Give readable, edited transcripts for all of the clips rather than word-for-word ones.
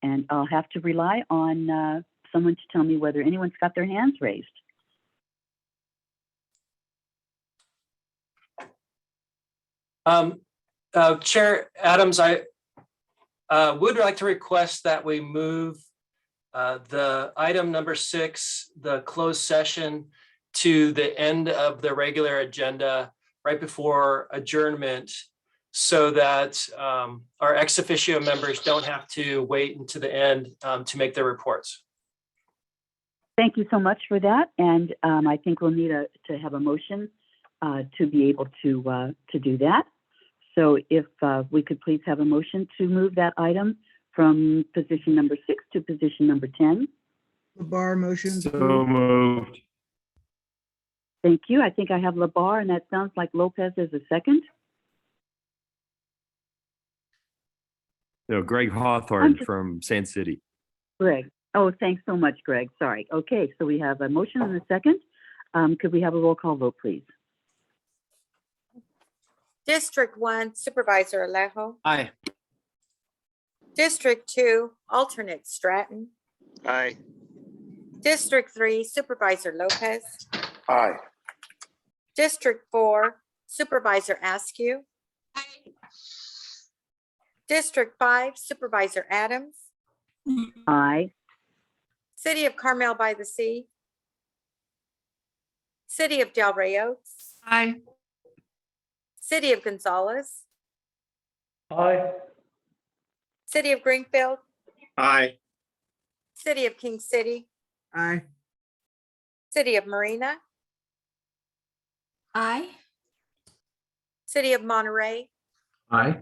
And I'll have to rely on someone to tell me whether anyone's got their hands raised. Chair Adams, I would like to request that we move the item number 6, the closed session, to the end of the regular agenda right before adjournment, so that our ex officio members don't have to wait until the end to make their reports. Thank you so much for that. And I think we'll need to have a motion to be able to do that. So if we could please have a motion to move that item from position number 6 to position number 10. Labar motion. So moved. Thank you. I think I have Labar, and that sounds like Lopez is a second. No, Greg Hawthorne from Sand City. Greg. Oh, thanks so much, Greg. Sorry. Okay, so we have a motion and a second. Could we have a roll call vote, please? District 1, Supervisor Alejo. Aye. District 2, Alternate Stratton. Aye. District 3, Supervisor Lopez. Aye. District 4, Supervisor Askew. District 5, Supervisor Adams. Aye. City of Carmel by the Sea. City of Del Rey Oaks. Aye. City of Gonzales. Aye. City of Greenfield. Aye. City of King City. Aye. City of Marina. Aye. City of Monterey. Aye.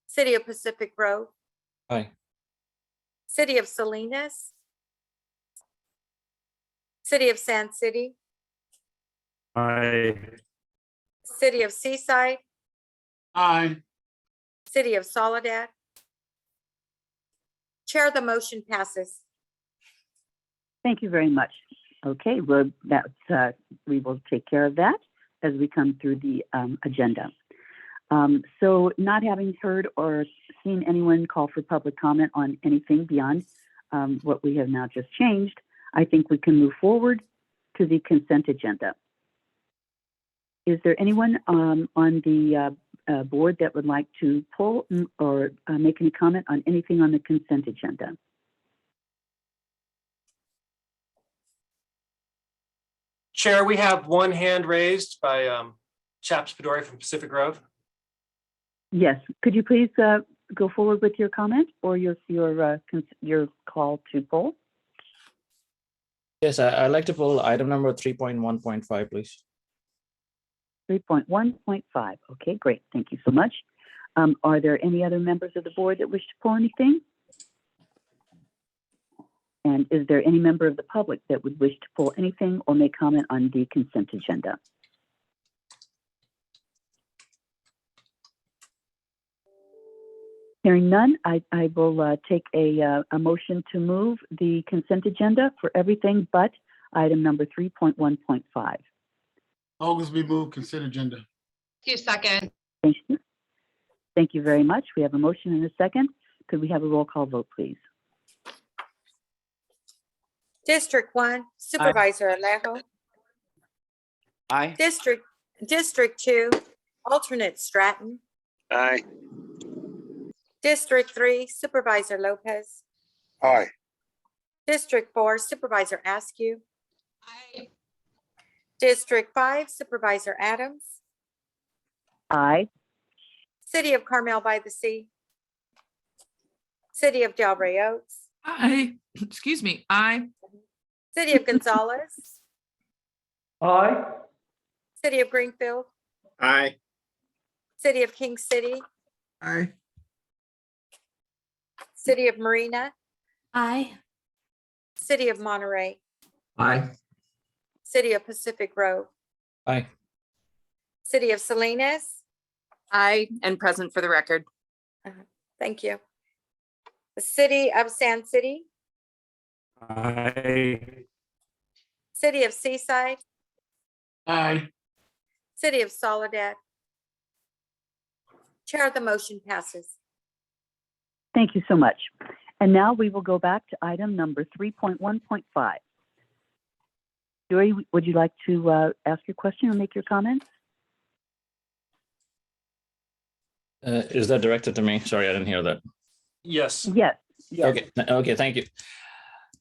City of Pacific Grove. Aye. City of Salinas. City of Sand City. Aye. City of Seaside. Aye. City of Soledad. Chair, the motion passes. Thank you very much. Okay, well, we will take care of that as we come through the agenda. So not having heard or seen anyone call for public comment on anything beyond what we have now just changed, I think we can move forward to the consent agenda. Is there anyone on the board that would like to pull or make any comment on anything on the consent agenda? Chair, we have one hand raised by Chaps Pedori from Pacific Grove. Yes, could you please go forward with your comment or your call to poll? Yes, I'd like to pull item number 3.1.5, please. 3.1.5. Okay, great. Thank you so much. Are there any other members of the board that wish to pull anything? And is there any member of the public that would wish to pull anything or make comment on the consent agenda? Hearing none, I will take a motion to move the consent agenda for everything but item number 3.1.5. Oglesby move consent agenda. Second. Thank you. Thank you very much. We have a motion and a second. Could we have a roll call vote, please? District 1, Supervisor Alejo. Aye. District 2, Alternate Stratton. Aye. District 3, Supervisor Lopez. Aye. District 4, Supervisor Askew. District 5, Supervisor Adams. Aye. City of Carmel by the Sea. City of Del Rey Oaks. Aye. Excuse me. Aye. City of Gonzales. Aye. City of Greenfield. Aye. City of King City. Aye. City of Marina. Aye. City of Monterey. Aye. City of Pacific Grove. Aye. City of Salinas. Aye, and present for the record. Thank you. The City of Sand City. Aye. City of Seaside. Aye. City of Soledad. Chair, the motion passes. Thank you so much. And now we will go back to item number 3.1.5. Joy, would you like to ask your question or make your comments? Is that directed to me? Sorry, I didn't hear that. Yes. Yes. Yes. Okay, thank you.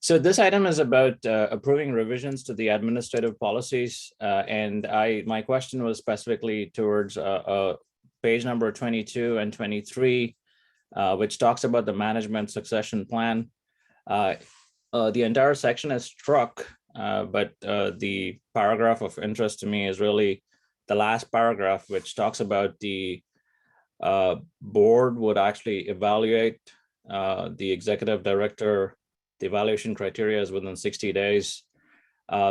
So this item is about approving revisions to the administrative policies. And my question was specifically towards page number 22 and 23, which talks about the management succession plan. The entire section is struck, but the paragraph of interest to me is really the last paragraph, which talks about the board would actually evaluate the executive director. The evaluation criteria is within 60 days.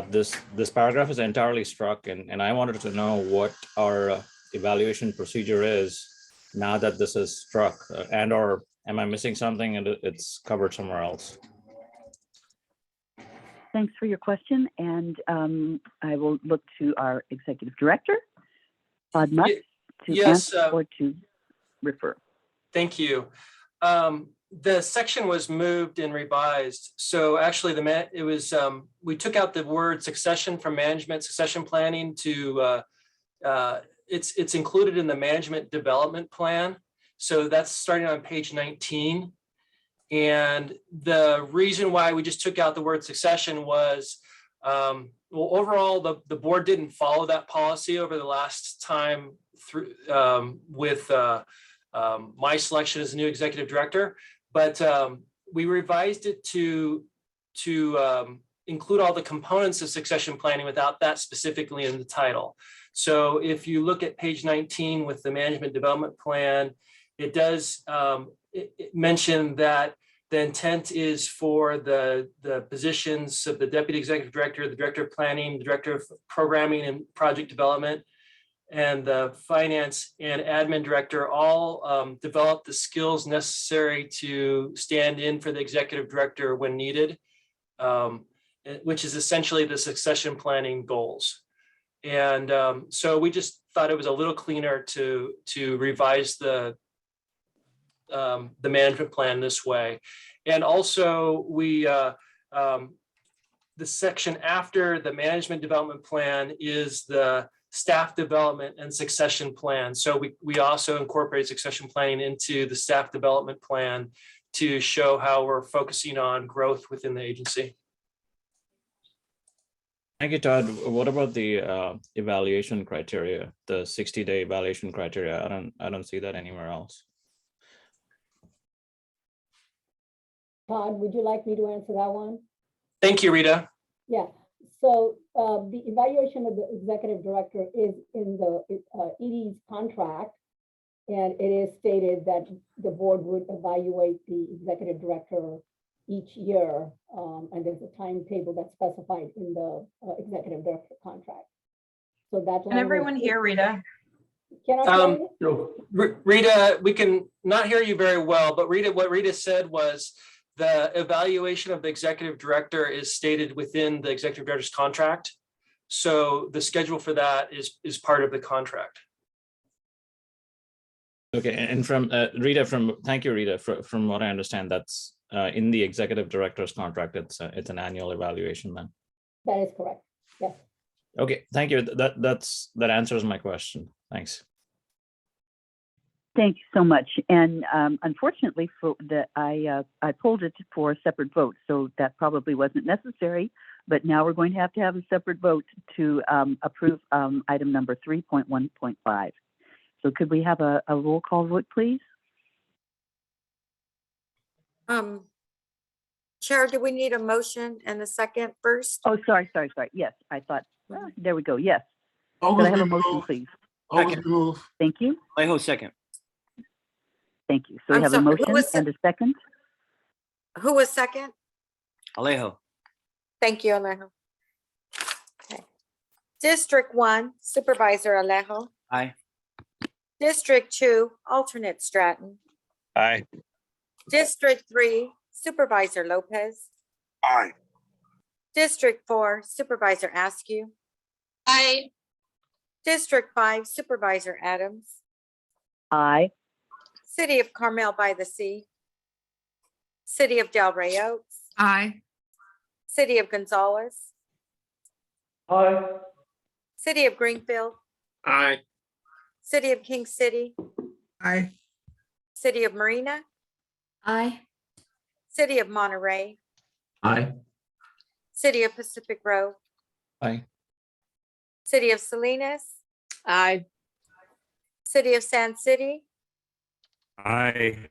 This paragraph is entirely struck, and I wanted to know what our evaluation procedure is now that this is struck, and or am I missing something and it's covered somewhere else? Thanks for your question, and I will look to our executive director, Todd Muck, to Yes, answer or to refer. Thank you. The section was moved and revised. So actually we took out the word succession from management succession planning to it's included in the management development plan. So that's starting on page 19. And the reason why we just took out the word succession was, well, overall, the board didn't follow that policy over the last time through with my selection as a new executive director. But we revised it to include all the components of succession planning without that specifically in the title. So if you look at page 19 with the management development plan, it does mention that the intent is for the positions of the deputy executive director, the director of planning, the director of programming and project development, and the finance and admin director all develop the skills necessary to stand in for the executive director when needed, which is essentially the succession planning goals. And so we just thought it was a little cleaner to revise the management plan this way. And also the section after the management development plan is the staff development and succession plan. So we also incorporate succession planning into the staff development plan to show how we're focusing on growth within the agency. Thank you, Todd. What about the evaluation criteria, the 60-day evaluation criteria? I don't see that anywhere else. Todd, would you like me to answer that one? Thank you, Rita. Yeah, so the evaluation of the executive director is in the ED's contract, and it is stated that the board would evaluate the executive director each year, and there's a timetable that's specified in the executive director contract. So that's. Can everyone hear Rita? Can I hear you? Rita, we can not hear you very well, but Rita, what Rita said was the evaluation of the executive director is stated within the executive director's contract. So the schedule for that is part of the contract. Okay, and from Rita, thank you, Rita. From what I understand, that's in the executive director's contract. It's an annual evaluation then. That is correct. Yes. Okay, thank you. That answers my question. Thanks. Thank you so much. And unfortunately, I pulled it for a separate vote, so that probably wasn't necessary. But now we're going to have a separate vote to approve item number 3.1.5. So could we have a roll call vote, please? Chair, do we need a motion and a second first? Oh, sorry. Yes, I thought, there we go. Yes. Could I have a motion, please? Thank you. Alejo, second. Thank you. So we I'm have a sorry, who motion was and a second. Who was second? Alejo. Thank you, Alejo. Okay. District 1, Supervisor Alejo. Aye. District 2, Alternate Stratton. Aye. District 3, Supervisor Lopez. Aye. District 4, Supervisor Askew. Aye. District 5, Supervisor Adams. Aye. City of Carmel by the Sea. City of Del Rey Oaks, Aye. City of Gonzales, Aye. City of Greenfield, Aye. City of King City, Aye. City of Marina, Aye. City of Monterey, Aye. City of Pacific Grove, Aye. City of Salinas, Aye. City of San City, Aye.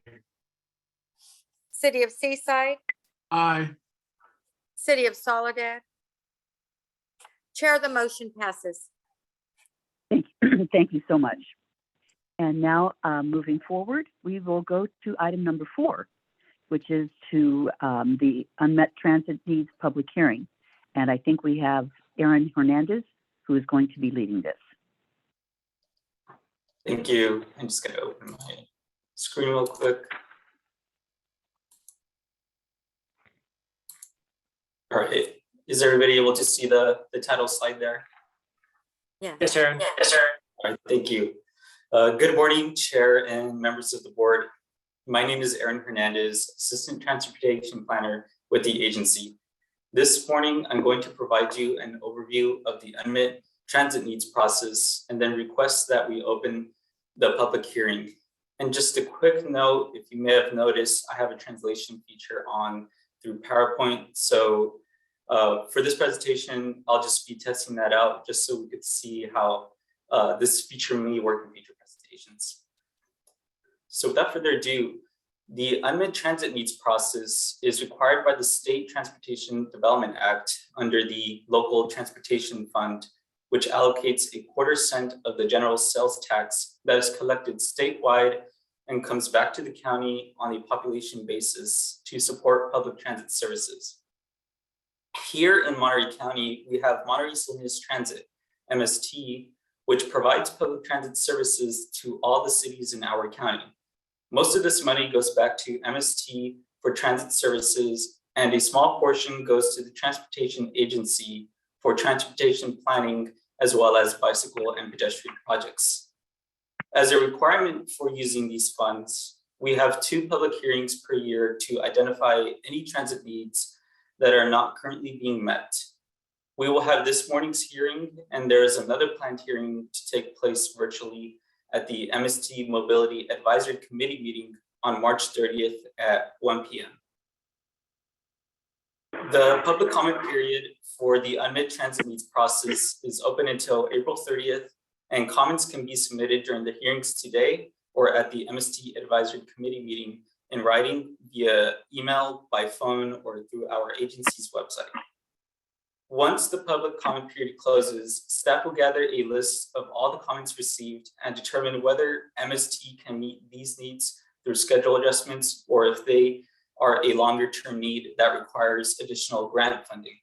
City of Seaside, Aye. City of Soledad. Chair, the motion passes. Thank you. Thank you so much. And now, moving forward, we will go to item number 4, which is to the Unmet Transit Needs Public Hearing. And I think we have Aaron Hernandez, who is going to be leading this. Thank you. I'm just going to open my screen real quick. All right. Is everybody able to see the title slide there? Yeah. Yes, Aaron. Yes, sir. All right. Thank you. Good morning, Chair and members of the board. My name is Aaron Hernandez, Assistant Transportation Planner with the agency. This morning, I'm going to provide you an overview of the Unmet Transit Needs process and then request that we open the public hearing. And just a quick note, if you may have noticed, I have a translation feature on through PowerPoint. So for this presentation, I'll just be testing that out just so we could see how this feature may work in future presentations. So without further ado, the Unmet Transit Needs process is required by the State Transportation Development Act under the Local Transportation Fund, which allocates a 1/4 cent of the general sales tax that is collected statewide and comes back to the county on a population basis to support public transit services. Here in Monterey County, we have Monterey Salinas Transit, MST, which provides public transit services to all the cities in our county. Most of this money goes back to MST for transit services, and a small portion goes to the Transportation Agency for transportation planning, as well as bicycle and pedestrian projects. As a requirement for using these funds, we have 2 public hearings per year to identify any transit needs that are not currently being met. We will have this morning's hearing, and there is another planned hearing to take place virtually at the MST Mobility Advisory Committee meeting on March 30th at 1 p.m. The public comment period for the Unmet Transit Needs process is open until April 30th, and comments can be submitted during the hearings today or at the MST Advisory Committee meeting in writing, via email, by phone, or through our agency's website. Once the public comment period closes, staff will gather a list of all the comments received and determine whether MST can meet these needs through schedule adjustments or if they are a longer-term need that requires additional grant funding.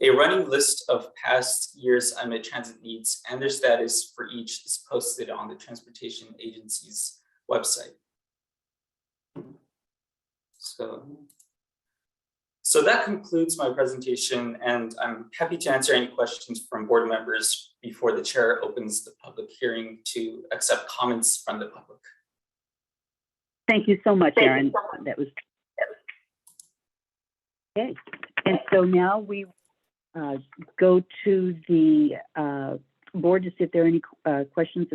A running list of past years' Unmet Transit needs and their status for each is posted on the Transportation Agency's website. So that concludes my presentation, and I'm happy to answer any questions from board members before the chair opens the public hearing to accept comments from the public. Thank you so much, Aaron. That was okay. And so now we go to the board to see if there are any questions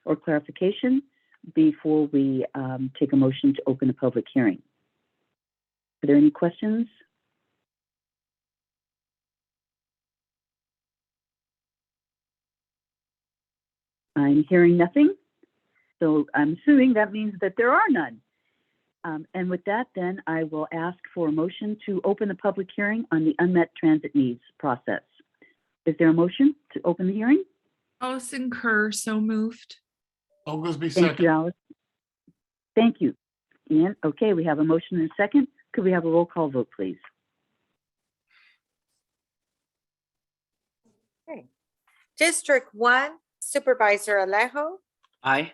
or clarification before we take a motion to open the public hearing. Are there any questions? I'm hearing nothing, so I'm assuming that means that there are none. And with that, then I will ask for a motion to open the public hearing on the Unmet Transit Needs process. Is there a motion to open the hearing? Allison Kerr, so moved. Oglesby Thank second. you, Alice. Thank you, Ian. Okay, we have a motion and a second. Could we have a roll call vote, please? Okay. District 1, Supervisor Alejo. Aye.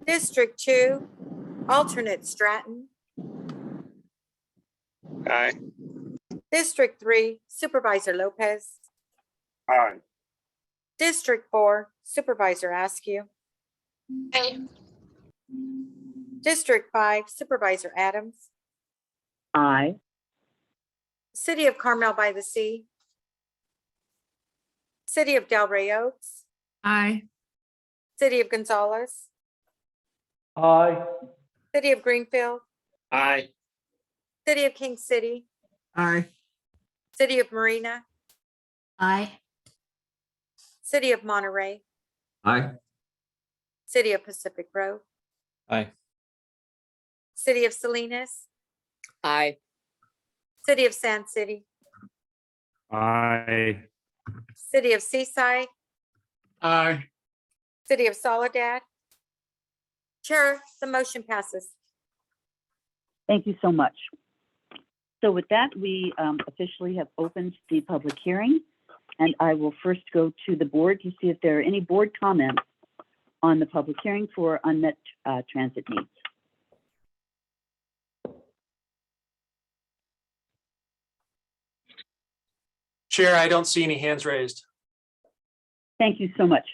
District 2, Alternate Stratton. Aye. District 3, Supervisor Lopez. Aye. District 4, Supervisor Askew. Aye. District 5, Supervisor Adams. Aye. City of Carmel by the Sea, City of Delray Oaks, Aye. City of Gonzales, Aye. City of Greenfield, Aye. City of King City, Aye. City of Marina, Aye. City of Monterey, Aye. City of Pacific Grove, Aye. City of Salinas, Aye. City of Sand City, Aye. City of Seaside, Aye. City of Soledad. Chair, the motion passes. Thank you so much. So with that, we officially have opened the public hearing, and I will first go to the board to see if there are any board comments on the public hearing for unmet transit needs. Chair, I don't see any hands raised. Thank you so much.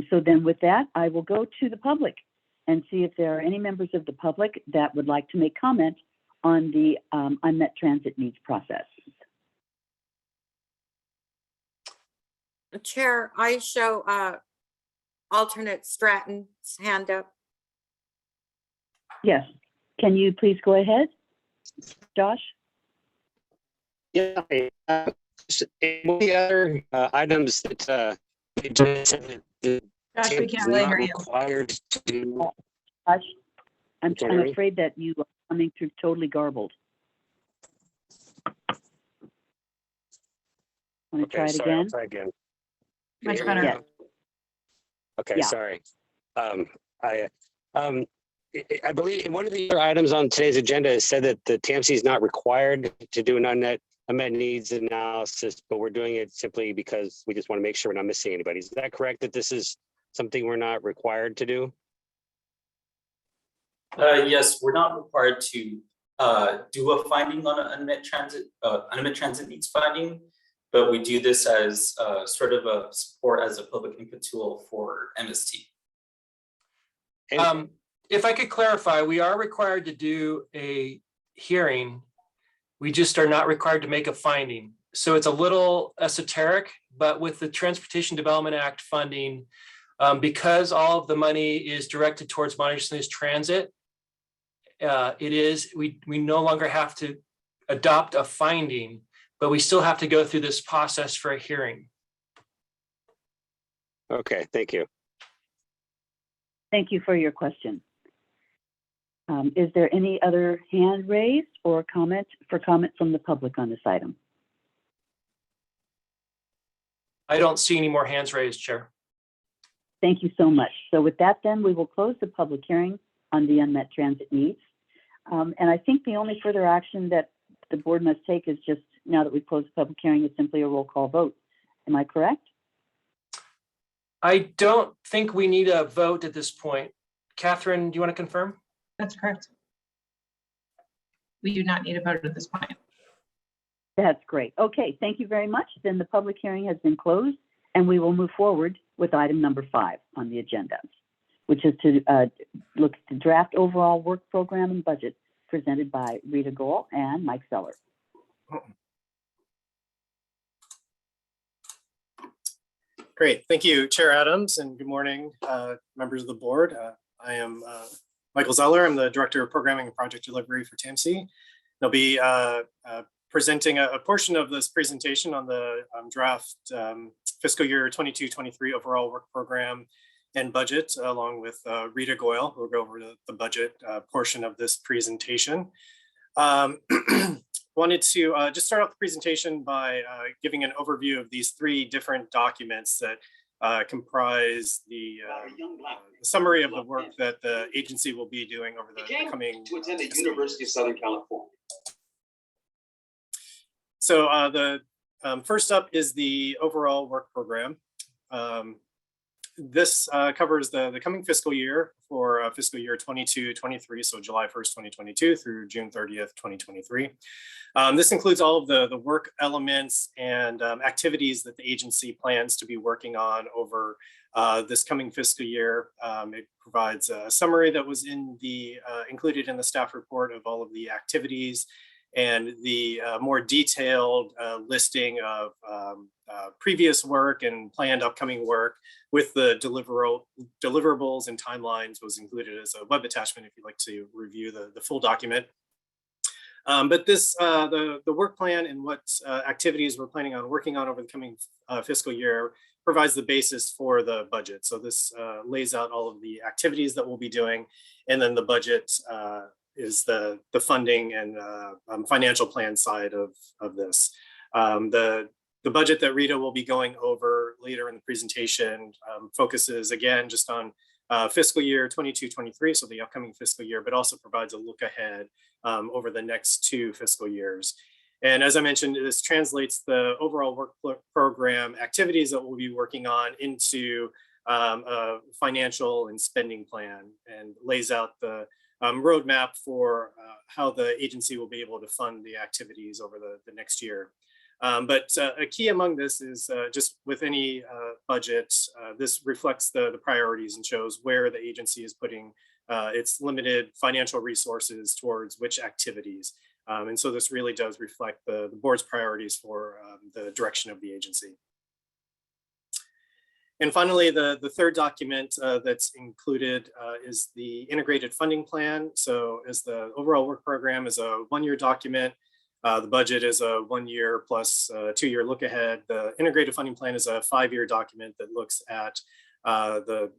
So then with that, I will go to the public and see if there are any members of the public that would like to make comment on the unmet transit needs process. Chair, I show alternate Stratton's hand up. Yes, can you please go ahead, Josh? Yeah. One of the other items that they just said that Josh, we TAMC can't is really not hear you. required to do. Josh, I'm Can you hear me? afraid that you are coming through totally garbled. Want to try it Sorry, I'll again? try again. Much Can you hear me better. now? Okay, Yeah. sorry. I believe one of the other items on today's agenda is said that the TAMC is not required to do an unmet needs analysis, but we're doing it simply because we just want to make sure we're not missing anybody. Is that correct, that this is something we're not required to do? Yes, we're not required to do a finding on an unmet transit needs finding, but we do this as sort of a support as a public input tool for MST. If I could clarify, we are required to do a hearing. We just are not required to make a finding. So it's a little esoteric, but with the Transportation Development Act funding, because all of the money is directed towards Monterey transit, we no longer have to adopt a finding, but we still have to go through this process for a hearing. Okay, thank you. Thank you for your question. Is there any other hand raised or comment from the public on this item? I don't see any more hands raised, Chair. Thank you so much. So with that, then we will close the public hearing on the unmet transit needs. And I think the only further action that the board must take is just, now that we've closed the public hearing, is simply a roll call vote. Am I correct? I don't think we need a vote at this point. Catherine, do you want to confirm? That's correct. We do not need a vote at this point. That's great. Okay, thank you very much. Then the public hearing has been closed, and we will move forward with item number 5 on the agenda, which is to look at the draft overall work program and budget presented by Rita Gohl and Mike Seller. Great, thank you, Chair Adams, and good morning, members of the board. I am Michael Zeller. I'm the Director of Programming and Project Delivery for TAMC. I'll be presenting a portion of this presentation on the draft fiscal year 22-23 overall work program and budget, along with Rita Gohl, who will go over the budget portion of this presentation. Wanted to just start off the presentation by giving an overview of these 3 different documents that comprise the summary of the work that the agency will be doing over the coming. To attend the University of Southern California. So the first up is the overall work program. This covers the coming fiscal year for fiscal year 22-23, so July 1st, 2022 through June 30th, 2023. This includes all of the work elements and activities that the agency plans to be working on over this coming fiscal year. It provides a summary that was included in the staff report of all of the activities and the more detailed listing of previous work and planned upcoming work with the deliverables and timelines was included as a web attachment if you'd like to review the full document. But this, the work plan and what activities we're planning on working on over the coming fiscal year provides the basis for the budget. So this lays out all of the activities that we'll be doing, and then the budget is the funding and financial plan side of this. The budget that Rita will be going over later in the presentation focuses again just on fiscal year 22-23, so the upcoming fiscal year, but also provides a look ahead over the next 2 fiscal years. And as I mentioned, this translates the overall work program activities that we'll be working on into a financial and spending plan, and lays out the roadmap for how the agency will be able to fund the activities over the next year. But a key among this is just with any budget, this reflects the priorities and shows where the agency is putting its limited financial resources towards which activities. And so this really does reflect the board's priorities for the direction of the agency. And finally, the third document that's included is the integrated funding plan. So as the overall work program is a 1-year document, the budget is a 1-year plus 2-year look ahead. The integrated funding plan is a 5-year document that looks at the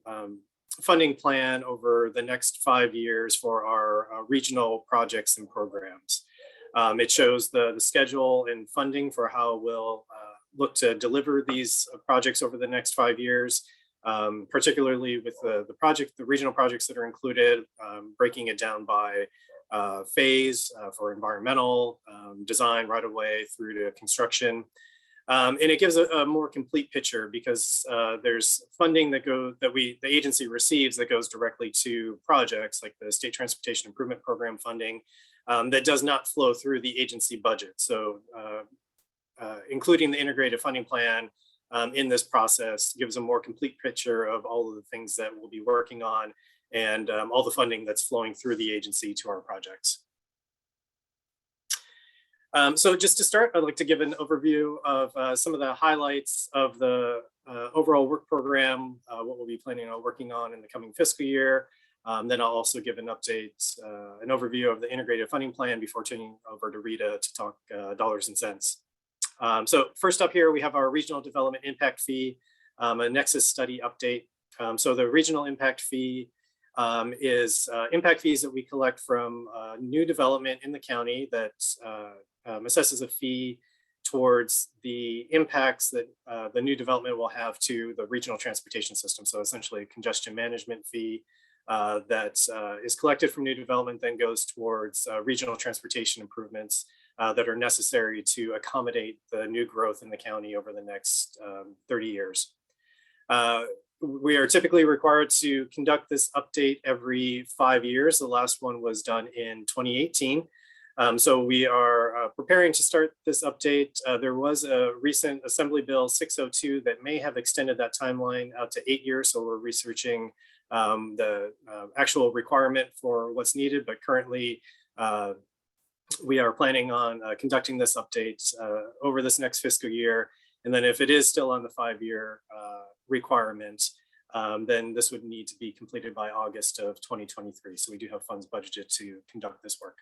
funding plan over the next 5 years for our regional projects and programs. It shows the schedule and funding for how we'll look to deliver these projects over the next 5 years, particularly with the regional projects that are included, breaking it down by phase for environmental, design right away through to construction. And it gives a more complete picture because there's funding that the agency receives that goes directly to projects like the State Transportation Improvement Program funding that does not flow through the agency budget. So including the integrated funding plan in this process gives a more complete picture of all of the things that we'll be working on and all the funding that's flowing through the agency to our projects. So just to start, I'd like to give an overview of some of the highlights of the overall work program, what we'll be planning on working on in the coming fiscal year. Then I'll also give an update, an overview of the integrated funding plan before turning over to Rita to talk dollars and cents. So first up here, we have our regional development impact fee, a Nexus study update. So the regional impact fee is impact fees that we collect from new development in the county that assesses a fee towards the impacts that the new development will have to the regional transportation system. So essentially a congestion management fee that is collected from new development, then goes towards regional transportation improvements that are necessary to accommodate the new growth in the county over the next 30 years. We are typically required to conduct this update every 5 years. The last one was done in 2018. So we are preparing to start this update. There was a recent Assembly Bill 602 that may have extended that timeline out to 8 years. So we're researching the actual requirement for what's needed, but currently we are planning on conducting this update over this next fiscal year. And then if it is still on the 5-year requirement, then this would need to be completed by August of 2023. So we do have funds budgeted to conduct this work.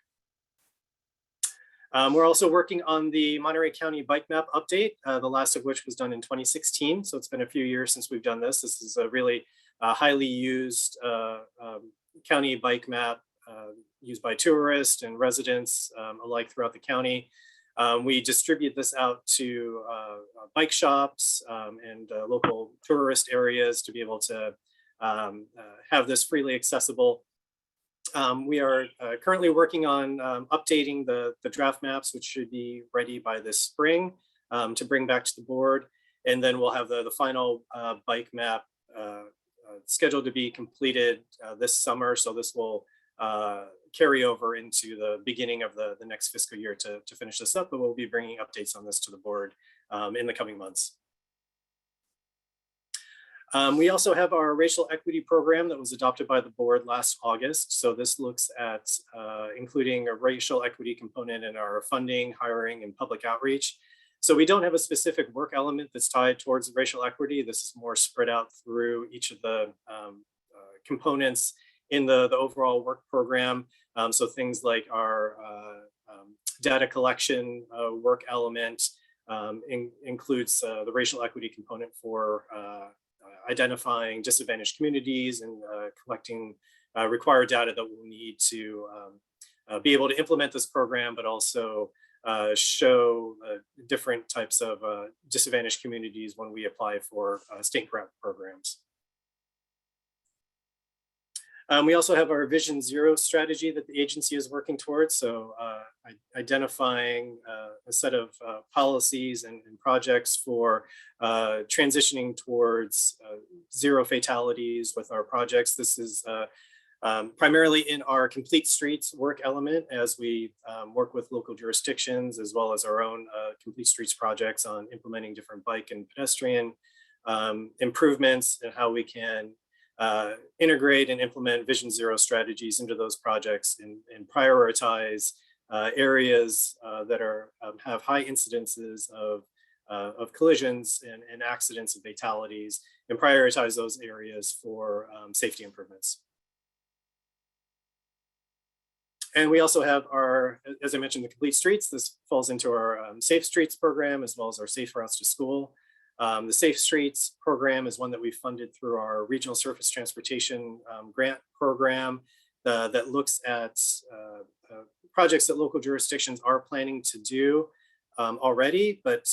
We're also working on the Monterey County bike map update, the last of which was done in 2016. So it's been a few years since we've done this. This is a really highly used county bike map used by tourists and residents alike throughout the county. We distribute this out to bike shops and local tourist areas to be able to have this freely accessible. We are currently working on updating the draft maps, which should be ready by this spring to bring back to the board. And then we'll have the final bike map scheduled to be completed this summer. So this will carry over into the beginning of the next fiscal year to finish this up, but we'll be bringing updates on this to the board in the coming months. We also have our racial equity program that was adopted by the board last August. So this looks at including a racial equity component in our funding, hiring, and public outreach. So we don't have a specific work element that's tied towards racial equity. This is more spread out through each of the components in the overall work program. So things like our data collection work element includes the racial equity component for identifying disadvantaged communities and collecting required data that we'll need to be able to implement this program, but also show different types of disadvantaged communities when we apply for state grant programs. We also have our Vision Zero strategy that the agency is working towards. So identifying a set of policies and projects for transitioning towards zero fatalities with our projects. This is primarily in our complete streets work element as we work with local jurisdictions as well as our own complete streets projects on implementing different bike and pedestrian improvements and how we can integrate and implement Vision Zero strategies into those projects and prioritize areas that have high incidences of collisions and accidents and fatalities, and prioritize those areas for safety improvements. And we also have our, as I mentioned, the complete streets. This falls into our Safe Streets program as well as our Safe Routes to School. The Safe Streets program is one that we funded through our Regional Surface Transportation Grant Program that looks at projects that local jurisdictions are planning to do already, but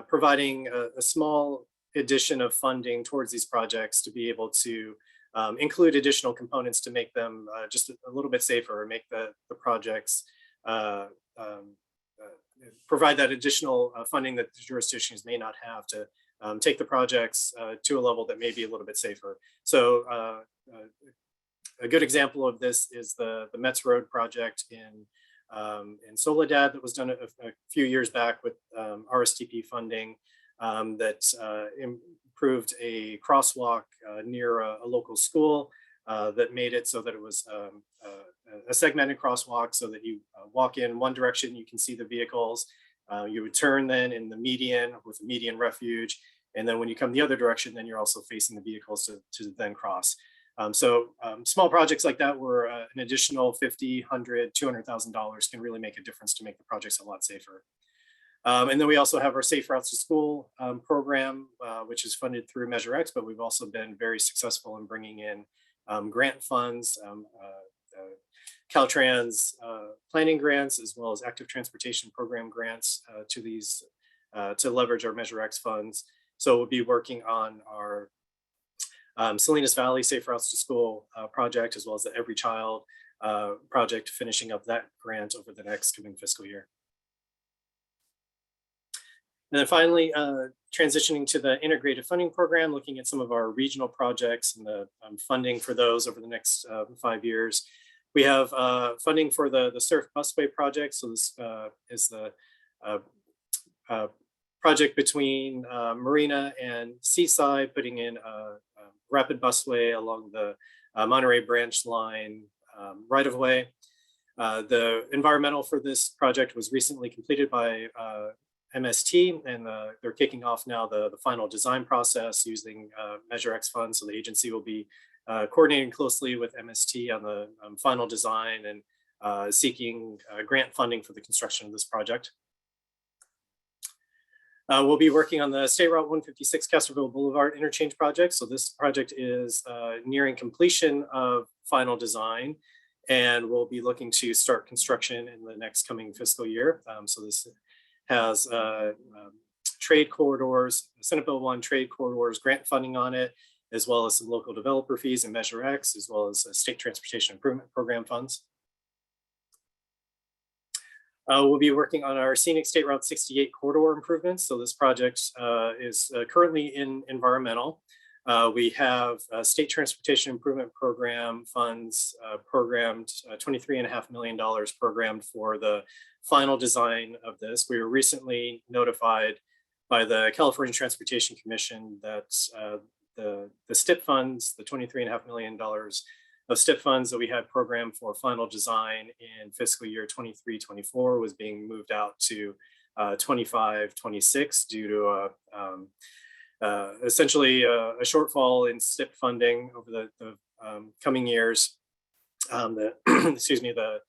providing a small addition of funding towards these projects to be able to include additional components to make them just a little bit safer, or make the projects provide that additional funding that the jurisdictions may not have to take the projects to a level that may be a little bit safer. So a good example of this is the Metz Road project in Soledad that was done a few years back with RSTP funding that improved a crosswalk near a local school that made it so that it was a segmented crosswalk, so that you walk in one direction, you can see the vehicles. You would turn then in the median with a median refuge. And then when you come the other direction, then you're also facing the vehicles to then cross. So small projects like that where an additional $50, $100, $200,000 can really make a difference to make the projects a lot safer. And then we also have our Safe Routes to School program, which is funded through Measurex, but we've also been very successful in bringing in grant funds, Caltrans planning grants, as well as active transportation program grants to these to leverage our Measurex funds. So we'll be working on our Salinas Valley Safe Routes to School project, as well as the Every Child project, finishing up that grant over the next coming fiscal year. And then finally, transitioning to the Integrative Funding program, looking at some of our regional projects and the funding for those over the next 5 years. We have funding for the Surf Busway project. So this is the project between Marina and Seaside, putting in a rapid busway along the Monterey branch line right of way. The environmental for this project was recently completed by MST, and they're kicking off now the final design process using Measurex funds. So the agency will be coordinating closely with MST on the final design and seeking grant funding for the construction of this project. We'll be working on the State Route 156 Castroville Boulevard interchange project. So this project is nearing completion of final design, and we'll be looking to start construction in the next coming fiscal year. So this has trade corridors, Senate Bill 1 trade corridors grant funding on it, as well as some local developer fees and Measurex, as well as state transportation improvement program funds. We'll be working on our scenic State Route 68 corridor improvements. So this project is currently in environmental. We have State Transportation Improvement Program funds programmed, $23.5 million programmed for the final design of this. We were recently notified by the California Transportation Commission that the STIP funds, the $23.5 million of STIP funds that we had programmed for final design in fiscal year 23-24 was being moved out to 25-26 due to essentially a shortfall in STIP funding over the coming years. Excuse me, the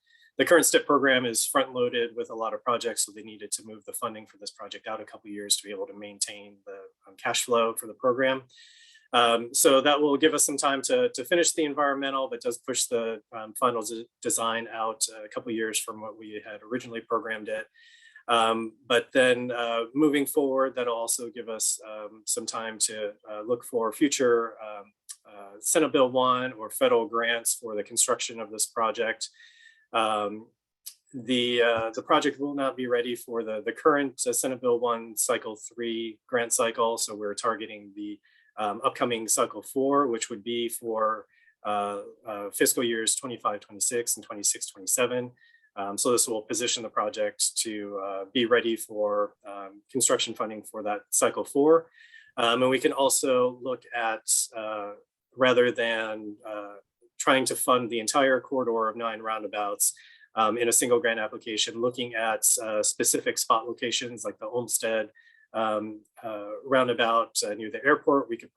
current STIP program is front loaded with a lot of projects, so they needed to move the funding for this project out a couple of years to be able to maintain the cash flow for the program. So that will give us some time to finish the environmental, but does push the final design out a couple of years from what we had originally programmed it. But then moving forward, that'll also give us some time to look for future Senate Bill 1 or federal grants for the construction of this project. The project will not be ready for the current Senate Bill 1 cycle 3 grant cycle. So we're targeting the upcoming cycle 4, which would be for fiscal years 25-26 and 26-27. So this will position the project to be ready for construction funding for that cycle 4. And we can also look at, rather than trying to fund the entire corridor of 9 roundabouts in a single grant application, looking at specific spot locations like the Olmsted roundabout near the airport. We could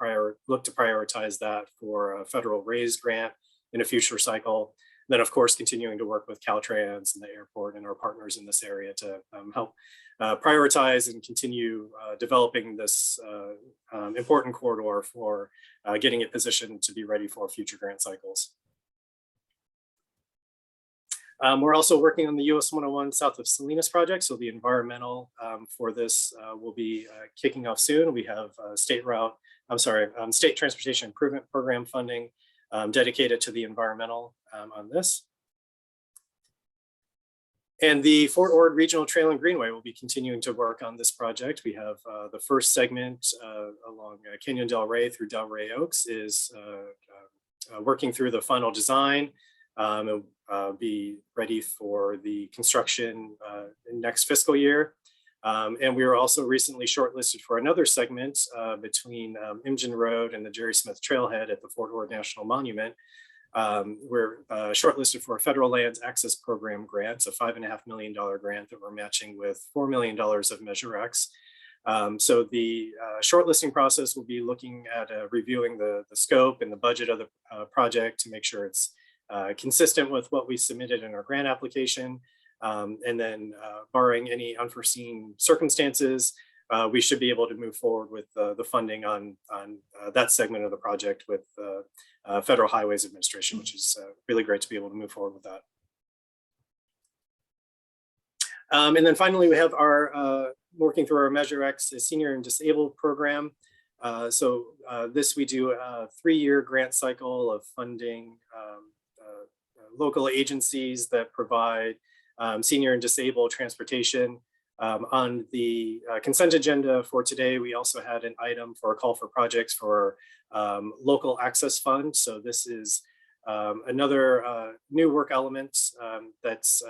look to prioritize that for a federal raised grant in a future cycle. Then, of course, continuing to work with Caltrans and the airport and our partners in this area to help prioritize and continue developing this important corridor for getting it positioned to be ready for future grant cycles. We're also working on the US 101 south of Salinas project. So the environmental for this will be kicking off soon. We have state transportation improvement program funding dedicated to the environmental on this. And the Fort Ord Regional Trail and Greenway will be continuing to work on this project. We have the first segment along Canyon Del Rey through Del Rey Oaks is working through the final design. And be ready for the construction in next fiscal year. And we were also recently shortlisted for another segment between Imgen Road and the Jerry Smith Trailhead at the Fort Ord National Monument. We're shortlisted for a federal lands access program grant, a $5.5 million grant that we're matching with $4 million of Measurex. So the shortlisting process will be looking at reviewing the scope and the budget of the project to make sure it's consistent with what we submitted in our grant application. And then barring any unforeseen circumstances, we should be able to move forward with the funding on that segment of the project with Federal Highways Administration, which is really great to be able to move forward with that. And then finally, we have our working through our Measurex Senior and Disabled program. So this we do a 3-year grant cycle of funding local agencies that provide senior and disabled transportation. On the consent agenda for today, we also had an item for a call for projects for local access fund. So this is another new work element that's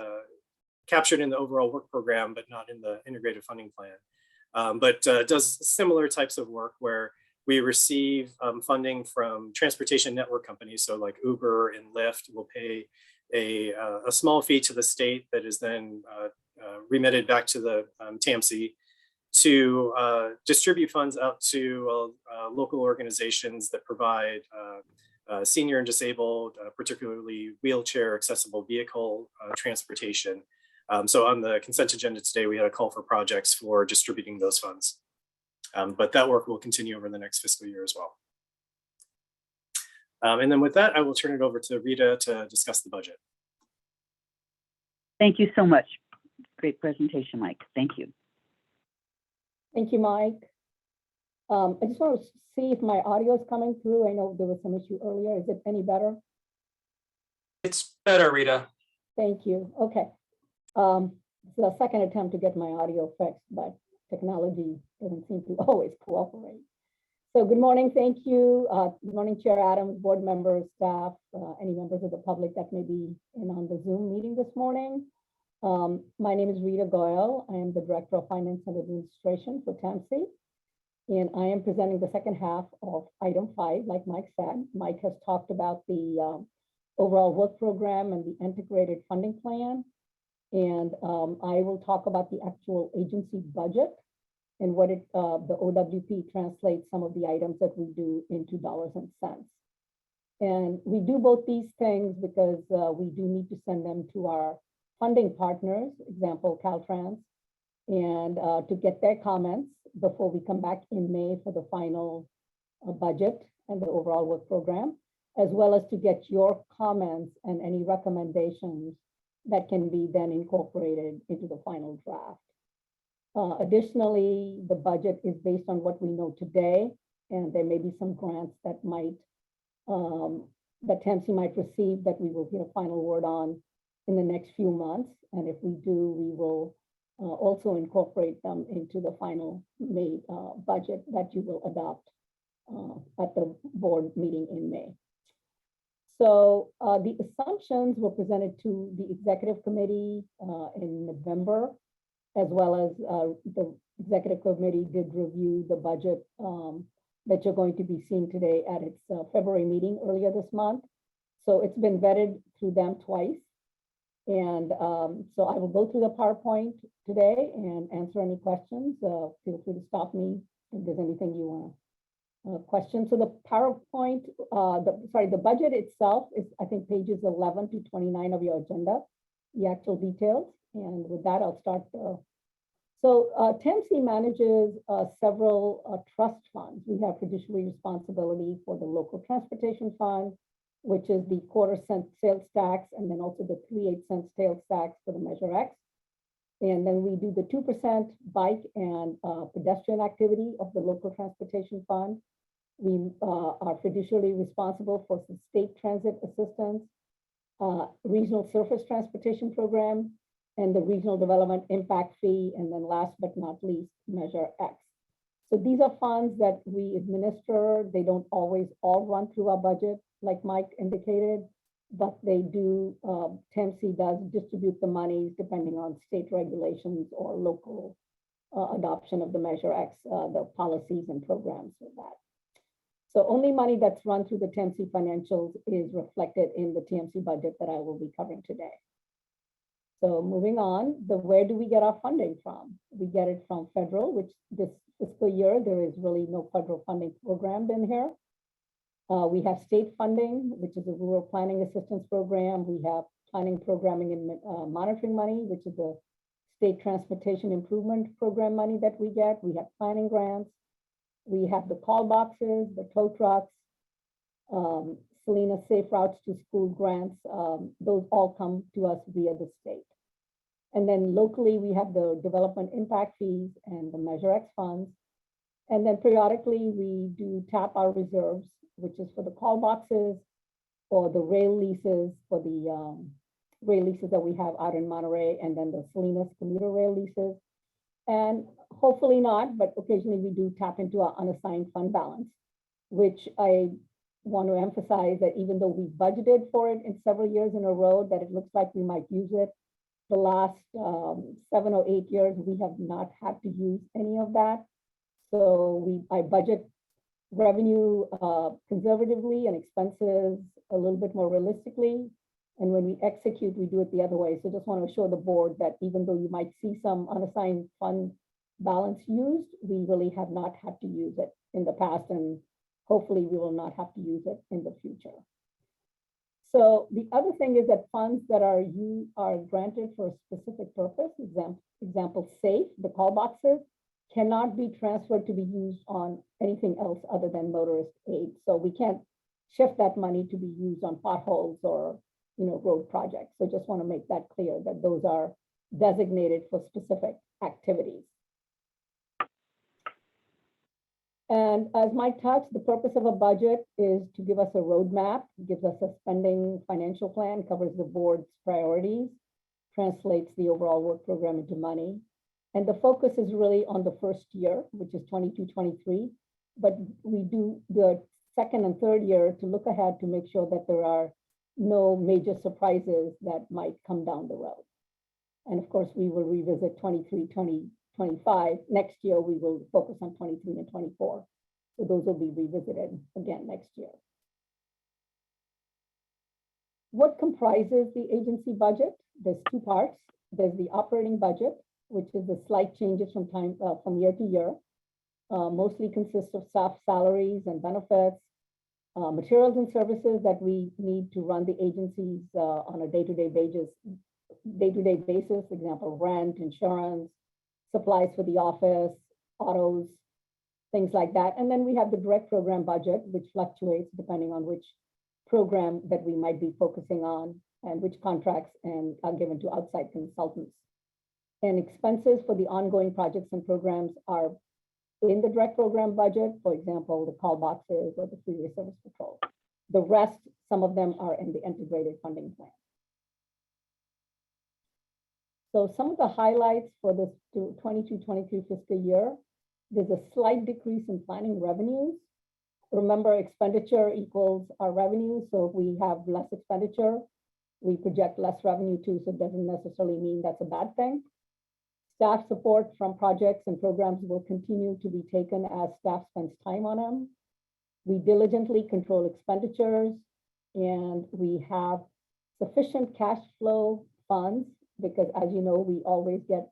captured in the overall work program, but not in the integrated funding plan. But does similar types of work where we receive funding from transportation network companies. So like Uber and Lyft will pay a small fee to the state that is then remitted back to the TAMC to distribute funds out to local organizations that provide senior and disabled, particularly wheelchair accessible vehicle transportation. So on the consent agenda today, we had a call for projects for distributing those funds. But that work will continue over the next fiscal year as well. And then with that, I will turn it over to Rita to discuss the budget. Thank you so much. Great presentation, Mike. Thank you. Thank you, Mike. I just want to see if my audio is coming through. I know there was some issue earlier. Is it any better? It's better, Rita. Thank you. Okay. It's the second attempt to get my audio fixed, but technology doesn't seem to always cooperate. So good morning, thank you. Good morning, Chair Adams, board members, staff, any members of the public that may be in on the Zoom meeting this morning. My name is Rita Goyle. I am the Director of Finance and Administration for TAMC. And I am presenting the second half of item 5, like Mike said. Mike has talked about the overall work program and the integrated funding plan. And I will talk about the actual agency budget and what the OWP translates some of the items that we do into dollars and cents. And we do both these things because we do need to send them to our funding partners, example, Caltrans, and to get their comments before we come back in May for the final budget and the overall work program, as well as to get your comments and any recommendations that can be then incorporated into the final draft. Additionally, the budget is based on what we know today, and there may be some grants that that TAMC might receive that we will get a final word on in the next few months. And if we do, we will also incorporate them into the final May budget that you will adopt at the board meeting in May. So the assumptions were presented to the executive committee in November, as well as the executive committee did review the budget that you're going to be seeing today at its February meeting earlier this month. So it's been vetted through them twice. And so I will go through the PowerPoint today and answer any questions. Feel free to stop me if there's anything you want to question. So the PowerPoint, the budget itself is, I think, pages 11 to 29 of your agenda, the actual details. And with that, I'll start. TAMC manages several trust funds. We have fiduciary responsibility for the local transportation fund, which is the quarter-cent sales tax, and then also the 3/8 sales tax for the Measurex. And then we do the 2% bike and pedestrian activity of the local transportation fund. We are fiduciarily responsible for some state transit assistance, regional surface transportation program, and the regional development impact fee, and then last but not least, Measurex. So these are funds that we administer. They don't always all run through our budget, like Mike indicated, but they do, TAMC does distribute the monies depending on state regulations or local adoption of the Measurex, the policies and programs with that. So only money that's run through the TAMC financials is reflected in the TAMC budget that I will be covering today. So moving on, where do we get our funding from? We get it from federal, which this fiscal year, there is really no federal funding program in here. We have state funding, which is a rural planning assistance program. We have planning, programming, and monitoring money, which is the state transportation improvement program money that we get. We have planning grants. We have the call boxes, the tow trucks, Selena Safe Routes to School grants. Those all come to us via the state. And then locally, we have the development impact fees and the Measurex funds. And then periodically, we do tap our reserves, which is for the call boxes or the rail leases, for the rail leases that we have out in Monterey, and then the Salinas commuter rail leases. And hopefully not, but occasionally we do tap into our unassigned fund balance, which I want to emphasize that even though we budgeted for it in several years in a row, that it looks like we might use it. The last 7 or 8 years, we have not had to use any of that. So I budget revenue conservatively and expenses a little bit more realistically. And when we execute, we do it the other way. So just want to assure the board that even though you might see some unassigned fund balance used, we really have not had to use it in the past, and hopefully we will not have to use it in the future. So the other thing is that funds that are granted for a specific purpose, example SAFE, the call boxes, cannot be transferred to be used on anything else other than motorist aid. So we can't shift that money to be used on potholes or road projects. So just want to make that clear that those are designated for specific activities. And as Mike touched, the purpose of a budget is to give us a roadmap, gives us a spending financial plan, covers the board's priorities, translates the overall work program into money. And the focus is really on the first year, which is 22-23, but we do the second and third year to look ahead to make sure that there are no major surprises that might come down the road. And of course, we will revisit 23, 20, 25. Next year, we will focus on 23 and 24. So those will be revisited again next year. What comprises the agency budget? There's two parts. There's the operating budget, which is the slight changes from year to year. Mostly consists of staff salaries and benefits, materials and services that we need to run the agencies on a day-to-day basis, example, rent, insurance, supplies for the office, autos, things like that. And then we have the direct program budget, which fluctuates depending on which program that we might be focusing on and which contracts and are given to outside consultants. And expenses for the ongoing projects and programs are in the direct program budget, for example, the call boxes or the freeway service patrol. The rest, some of them are in the integrated funding plan. So some of the highlights for this 22-23 fiscal year, there's a slight decrease in planning revenues. Remember, expenditure equals our revenue. So if we have less expenditure, we project less revenue too. So it doesn't necessarily mean that's a bad thing. Staff support from projects and programs will continue to be taken as staff spends time on them. We diligently control expenditures, and we have sufficient cash flow funds because, as you know, we always get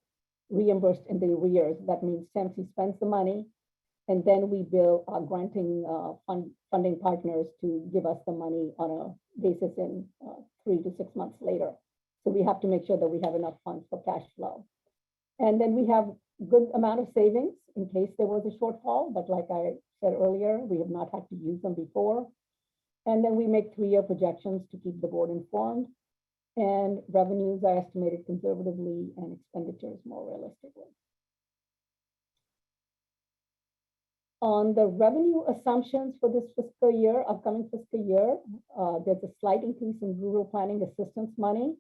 reimbursed in the arrears. That means TAMC spends the money, and then we bill our granting funding partners to give us the money on a basis in 3 to 6 months later. So we have to make sure that we have enough funds for cash flow. And then we have good amount of savings in case there was a shortfall, but like I said earlier, we have not had to use them before. And then we make 3-year projections to keep the board informed. And revenues are estimated conservatively and expenditures more realistically. On the revenue assumptions for this fiscal year, upcoming fiscal year, there's a slight increase in rural planning assistance money.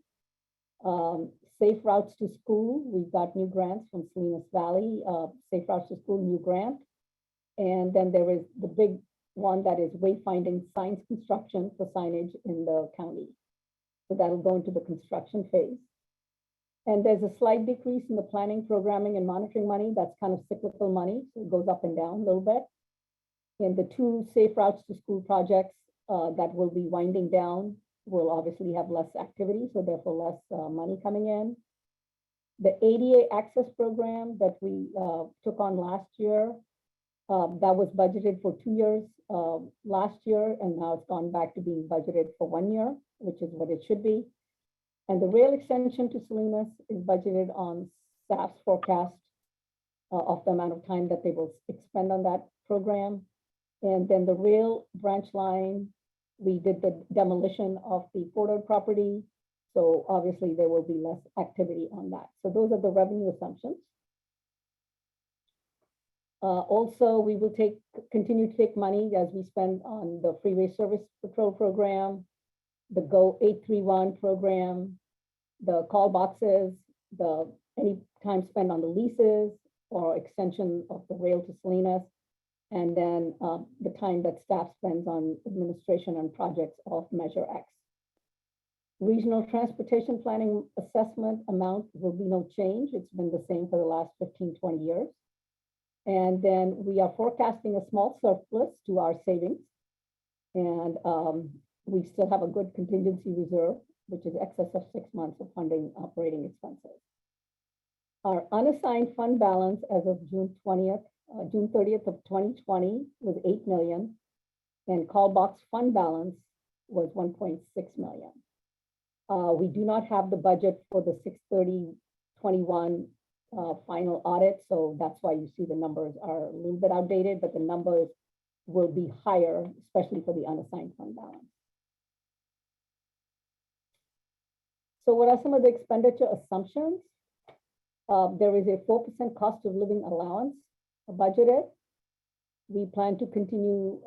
Safe routes to school, we've got new grants from Salinas Valley, Safe Routes to School new grant. And then there is the big one that is wayfinding signs construction for signage in the county. So that'll go into the construction phase. And there's a slight decrease in the planning, programming, and monitoring money. That's kind of cyclical money, so it goes up and down a little bit. And the 2 Safe Routes to School projects that will be winding down will obviously have less activity, so therefore less money coming in. The ADA access program that we took on last year, that was budgeted for 2 years last year, and now it's gone back to being budgeted for 1 year, which is what it should be. And the rail extension to Salinas is budgeted on staff's forecast of the amount of time that they will expend on that program. And then the rail branch line, we did the demolition of the Porter property. So obviously there will be less activity on that. So those are the revenue assumptions. Also, we will continue to take money as we spend on the freeway service patrol program, the Go 831 program, the call boxes, any time spent on the leases or extension of the rail to Salinas, and then the time that staff spends on administration and projects of Measurex. Regional transportation planning assessment amount will be no change. It's been the same for the last 15, 20 years. And then we are forecasting a small surplus to our savings. And we still have a good contingency reserve, which is excess of 6 months of funding operating expenses. Our unassigned fund balance as of June 30th of 2020 was 8 million, and call box fund balance was 1.6 million. We do not have the budget for the 6/30/21 final audit, so that's why you see the numbers are a little bit outdated, but the numbers will be higher, especially for the unassigned fund balance. So what are some of the expenditure assumptions? There is a 4% cost of living allowance budgeted. We plan to continue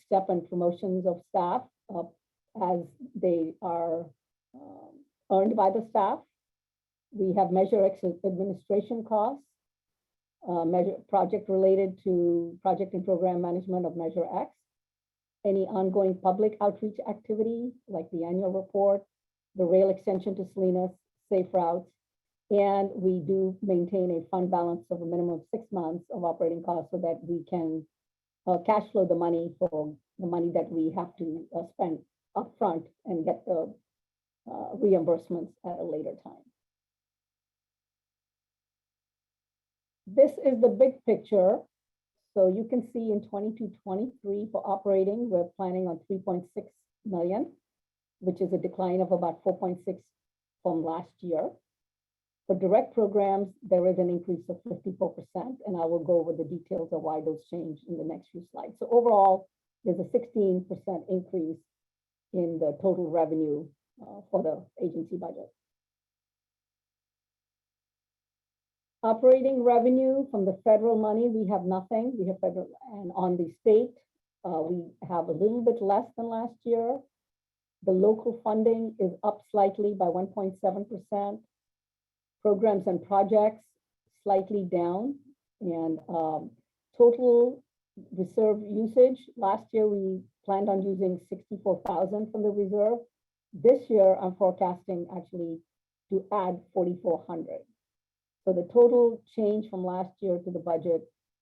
step and promotions of staff as they are earned by the staff. We have Measurex administration costs. project related to project and program management of Measurex, any ongoing public outreach activity like the annual report, the rail extension to Salinas, safe routes, and we do maintain a fund balance of a minimum of 6 months of operating costs so that we can cash flow the money for the money that we have to spend upfront and get the reimbursements at a later time. This is the big picture. So you can see in 22-23 for operating, we're planning on 3.6 million, which is a decline of about 4.6 from last year. For direct programs, there is an increase of 54%, and I will go over the details of why those change in the next few slides. So overall, there's a 16% increase in the total revenue for the agency budget. Operating revenue from the federal money, we have nothing. We have federal, and on the state, we have a little bit less than last year. The local funding is up slightly by 1.7%. Programs and projects slightly down, and total reserve usage. Last year, we planned on using 64,000 from the reserve. This year, I'm forecasting actually to add 4,400. So the total change from last year to the budget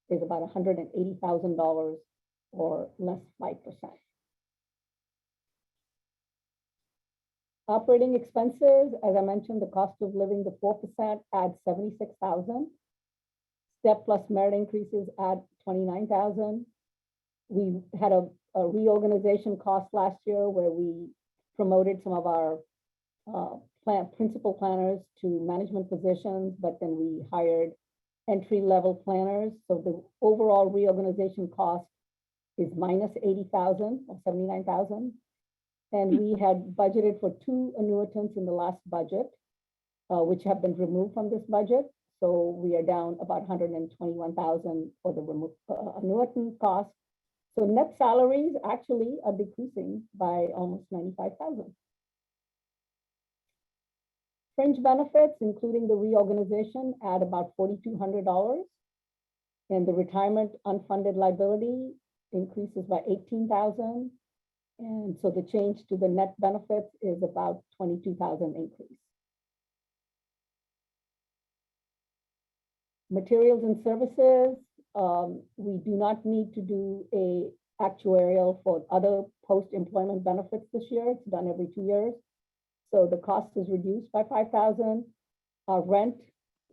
is about $180,000 or less 5%. Operating expenses, as I mentioned, the cost of living, the 4% adds 76,000. Step plus merit increases add 29,000. We had a reorganization cost last year where we promoted some of our principal planners to management positions, but then we hired entry-level planners. So the overall reorganization cost is minus 80,000 or 79,000. And we had budgeted for 2 annuitants in the last budget, which have been removed from this budget. So we are down about 121,000 for the annuitant cost. So net salaries actually are decreasing by almost 95,000. Fringe benefits, including the reorganization, add about $4,200. And the retirement unfunded liability increases by 18,000. And so the change to the net benefits is about 22,000 increase. Materials and services, we do not need to do a actuarial for other post-employment benefits this year. It's done every 2 years. So the cost is reduced by 5,000. Our rent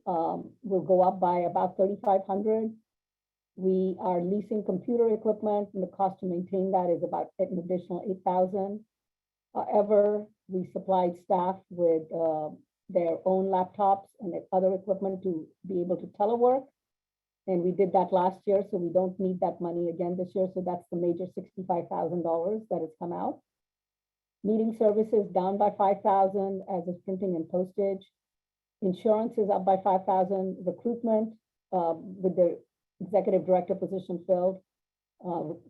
will go up by about 3,500. We are leasing computer equipment, and the cost to maintain that is about an additional 8,000. However, we supplied staff with their own laptops and other equipment to be able to telework. And we did that last year, so we don't need that money again this year. So that's the major $65,000 that has come out. Meeting services down by 5,000, as is printing and postage. Insurance is up by 5,000. Recruitment with the executive director position filled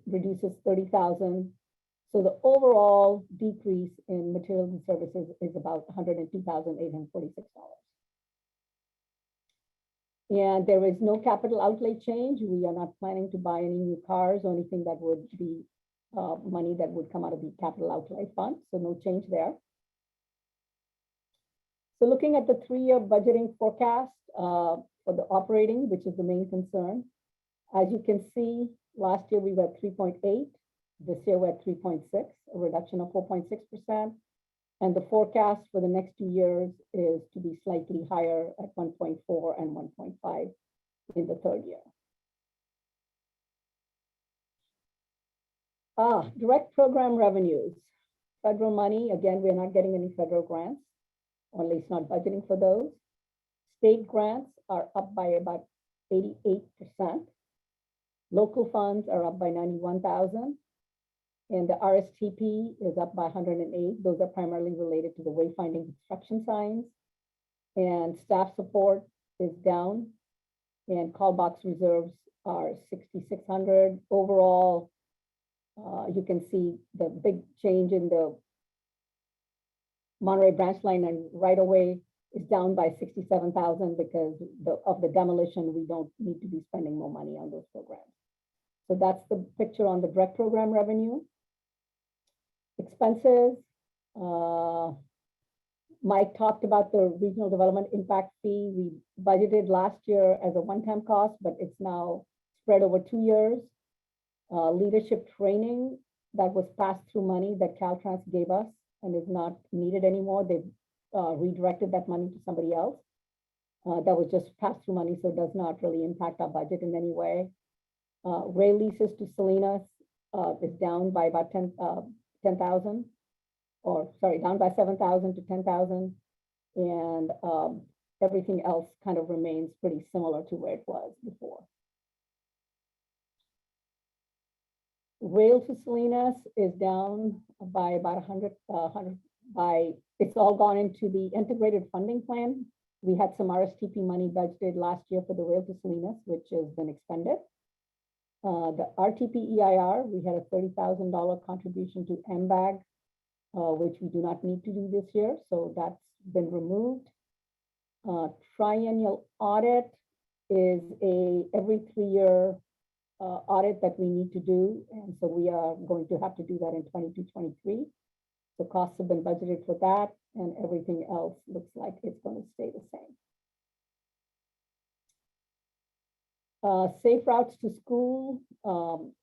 reduces 30,000. So the overall decrease in materials and services is about $102,846. And there is no capital outlay change. We are not planning to buy any new cars or anything that would be money that would come out of the capital outlay fund. So no change there. So looking at the 3-year budgeting forecast for the operating, which is the main concern. As you can see, last year we were at 3.8. This year we're at 3.6, a reduction of 4.6%. And the forecast for the next 2 years is to be slightly higher at 1.4 and 1.5 in the 3rd year. Direct program revenues. Federal money, again, we're not getting any federal grants, or at least not budgeting for those. State grants are up by about 88%. Local funds are up by 91,000. And the RSTP is up by 108. Those are primarily related to the wayfinding construction signs. And staff support is down. And call box reserves are 6,600. Overall, you can see the big change in the Monterey branch line and right away is down by 67,000 because of the demolition. We don't need to be spending more money on those programs. So that's the picture on the direct program revenue. Expenses. Mike talked about the regional development impact fee. We budgeted last year as a one-time cost, but it's now spread over 2 years. Leadership training, that was pass-through money that Caltrans gave us and is not needed anymore. They've redirected that money to somebody else. That was just pass-through money, so it does not really impact our budget in any way. Rail leases to Salinas is down by about 10,000, or sorry, down by 7,000 to 10,000. And everything else kind of remains pretty similar to where it was before. Rail to Salinas is down by about 100 by, it's all gone into the integrated funding plan. We had some RSTP money budgeted last year for the rail to Salinas, which has been expended. The RTP EIR, we had a $30,000 contribution to MBAG, which we do not need to do this year, so that's been removed. Triennial audit is a every 3-year audit that we need to do, and so we are going to have to do that in 22-23. The costs have been budgeted for that, and everything else looks like it's going to stay the same. Safe routes to school,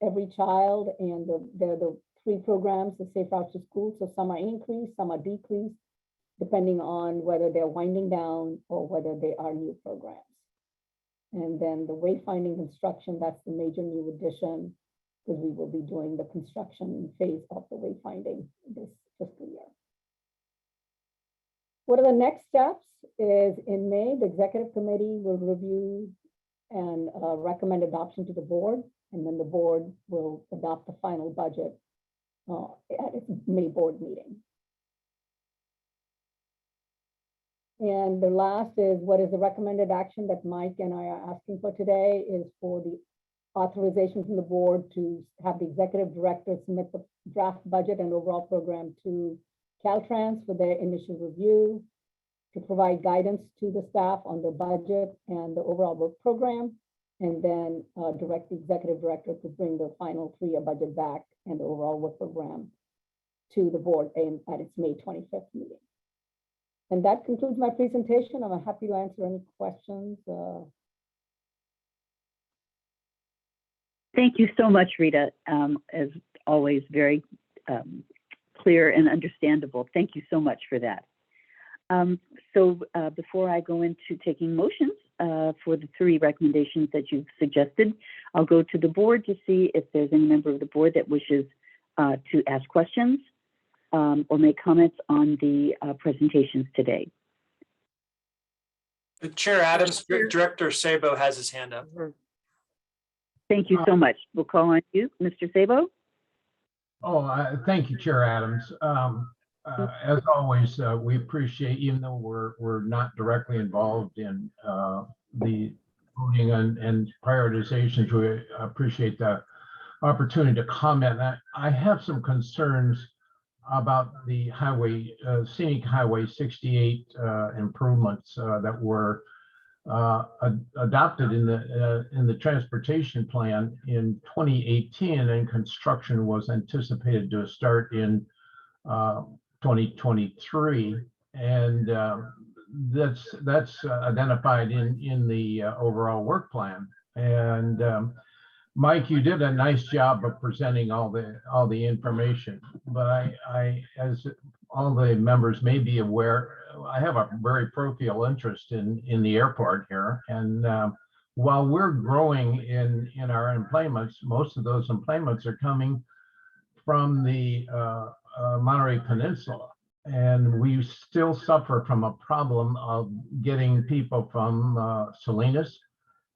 every child, and they're the 3 programs, the safe routes to school. So some are increased, some are decreased, depending on whether they're winding down or whether they are new programs. And then the wayfinding construction, that's the major new addition, because we will be doing the construction phase of the wayfinding this fiscal year. What are the next steps is in May, the executive committee will review and recommend adoption to the board, and then the board will adopt the final budget at its May board meeting. And the last is what is the recommended action that Mike and I are asking for today is for the authorization from the board to have the executive director submit the draft budget and overall program to Caltrans for their initial review, to provide guidance to the staff on the budget and the overall work program, and then direct the executive director to bring the final 3-year budget back and the overall work program to the board at its May 25th meeting. And that concludes my presentation. I'm happy to answer any questions. Thank you so much, Rita. As always, very clear and understandable. Thank you so much for that. So before I go into taking motions for the 3 recommendations that you've suggested, I'll go to the board to see if there's any member of the board that wishes to ask questions or make comments on the presentations today. Chair Adams, Director Sabo has his hand up. Thank you so much. We'll call on you, Mr. Sabo. Thank you, Chair Adams. As always, we appreciate, even though we're not directly involved in the voting and prioritizations, we appreciate the opportunity to comment. I have some concerns about the highway, scenic highway 68 improvements that were adopted in the transportation plan in 2018, and construction was anticipated to start in 2023, and that's identified in the overall work plan. And Mike, you did a nice job of presenting all the information, but I as all the members may be aware, I have a very parochial interest in the airport here, and while we're growing in our employments, most of those employments are coming from the Monterey Peninsula, and we still suffer from a problem of getting people from Salinas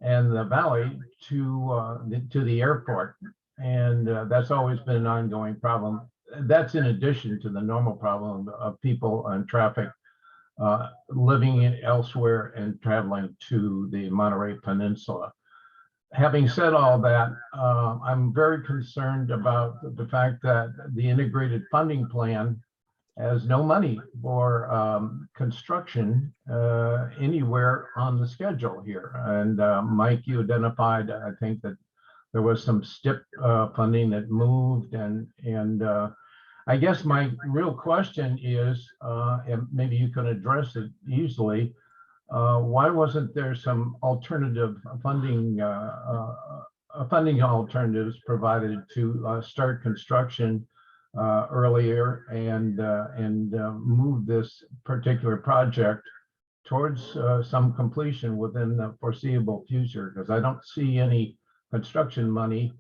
and the valley to the airport, and that's always been an ongoing problem. That's in addition to the normal problem of people and traffic living elsewhere and traveling to the Monterey Peninsula. Having said all that, I'm very concerned about the fact that the integrated funding plan has no money for construction anywhere on the schedule here. And Mike, you identified, I think, that there was some STIP funding that moved, and I guess my real question is, and maybe you can address it easily, why wasn't there some alternative funding, funding alternatives provided to start construction earlier and move this particular project towards some completion within the foreseeable future? Because I don't see any construction money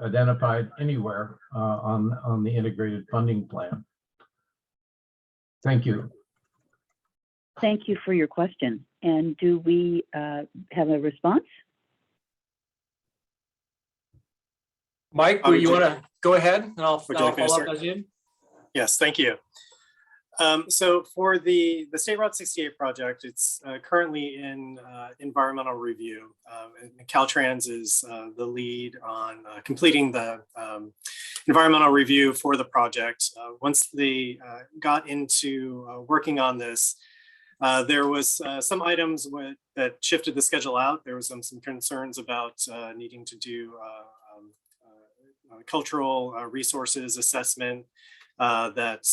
identified anywhere on the integrated funding plan. Thank you. Thank you for your question. And do we have a response? Mike, you want to go ahead and I'll Would you like me to follow up start? as you? Yes, thank you. So for the State Route 68 project, it's currently in environmental review. And Caltrans is the lead on completing the environmental review for the project. Once they got into working on this, there was some items that shifted the schedule out. There was some concerns about needing to do cultural resources assessment that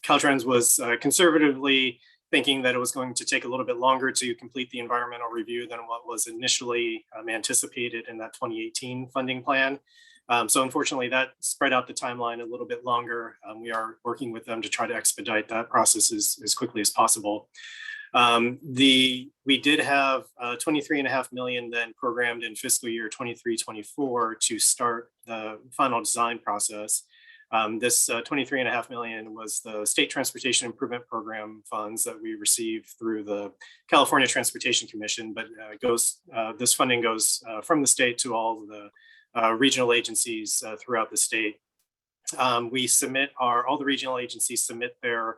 Caltrans was conservatively thinking that it was going to take a little bit longer to complete the environmental review than what was initially anticipated in that 2018 funding plan. So unfortunately, that spread out the timeline a little bit longer. We are working with them to try to expedite that process as quickly as possible. We did have 23.5 million then programmed in fiscal year 23-24 to start the final design process. This 23.5 million was the State Transportation Improvement Program funds that we received through the California Transportation Commission, but this funding goes from the state to all of the regional agencies throughout the state. We submit all the regional agencies submit their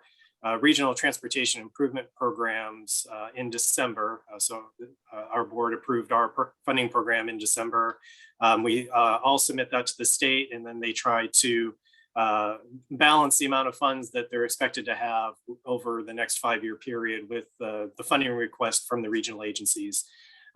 regional transportation improvement programs in December. So our board approved our funding program in December. We all submit that to the state, and then they try to balance the amount of funds that they're expected to have over the next 5-year period with the funding request from the regional agencies.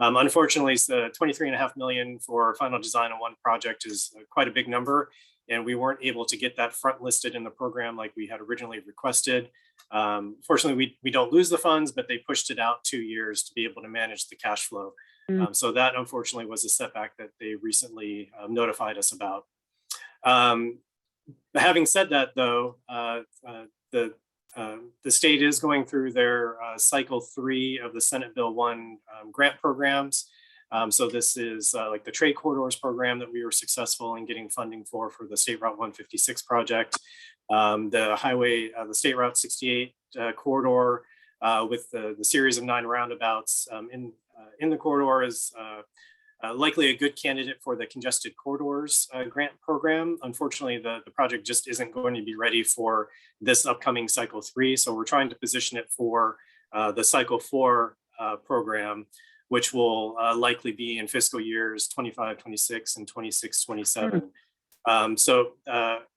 Unfortunately, the 23.5 million for final design on one project is quite a big number, and we weren't able to get that front listed in the program like we had originally requested. Fortunately, we don't lose the funds, but they pushed it out 2 years to be able to manage the cash flow. So that unfortunately was a setback that they recently notified us about. Having said that, though, the state is going through their cycle 3 of the Senate Bill 1 grant programs. So this is like the trade corridors program that we were successful in getting funding for the State Route 156 project. The State Route 68 corridor with the series of 9 roundabouts in the corridor is likely a good candidate for the Congested Corridors grant program. Unfortunately, the project just isn't going to be ready for this upcoming cycle 3. So we're trying to position it for the cycle 4 program, which will likely be in fiscal years 25-26 and 26-27. So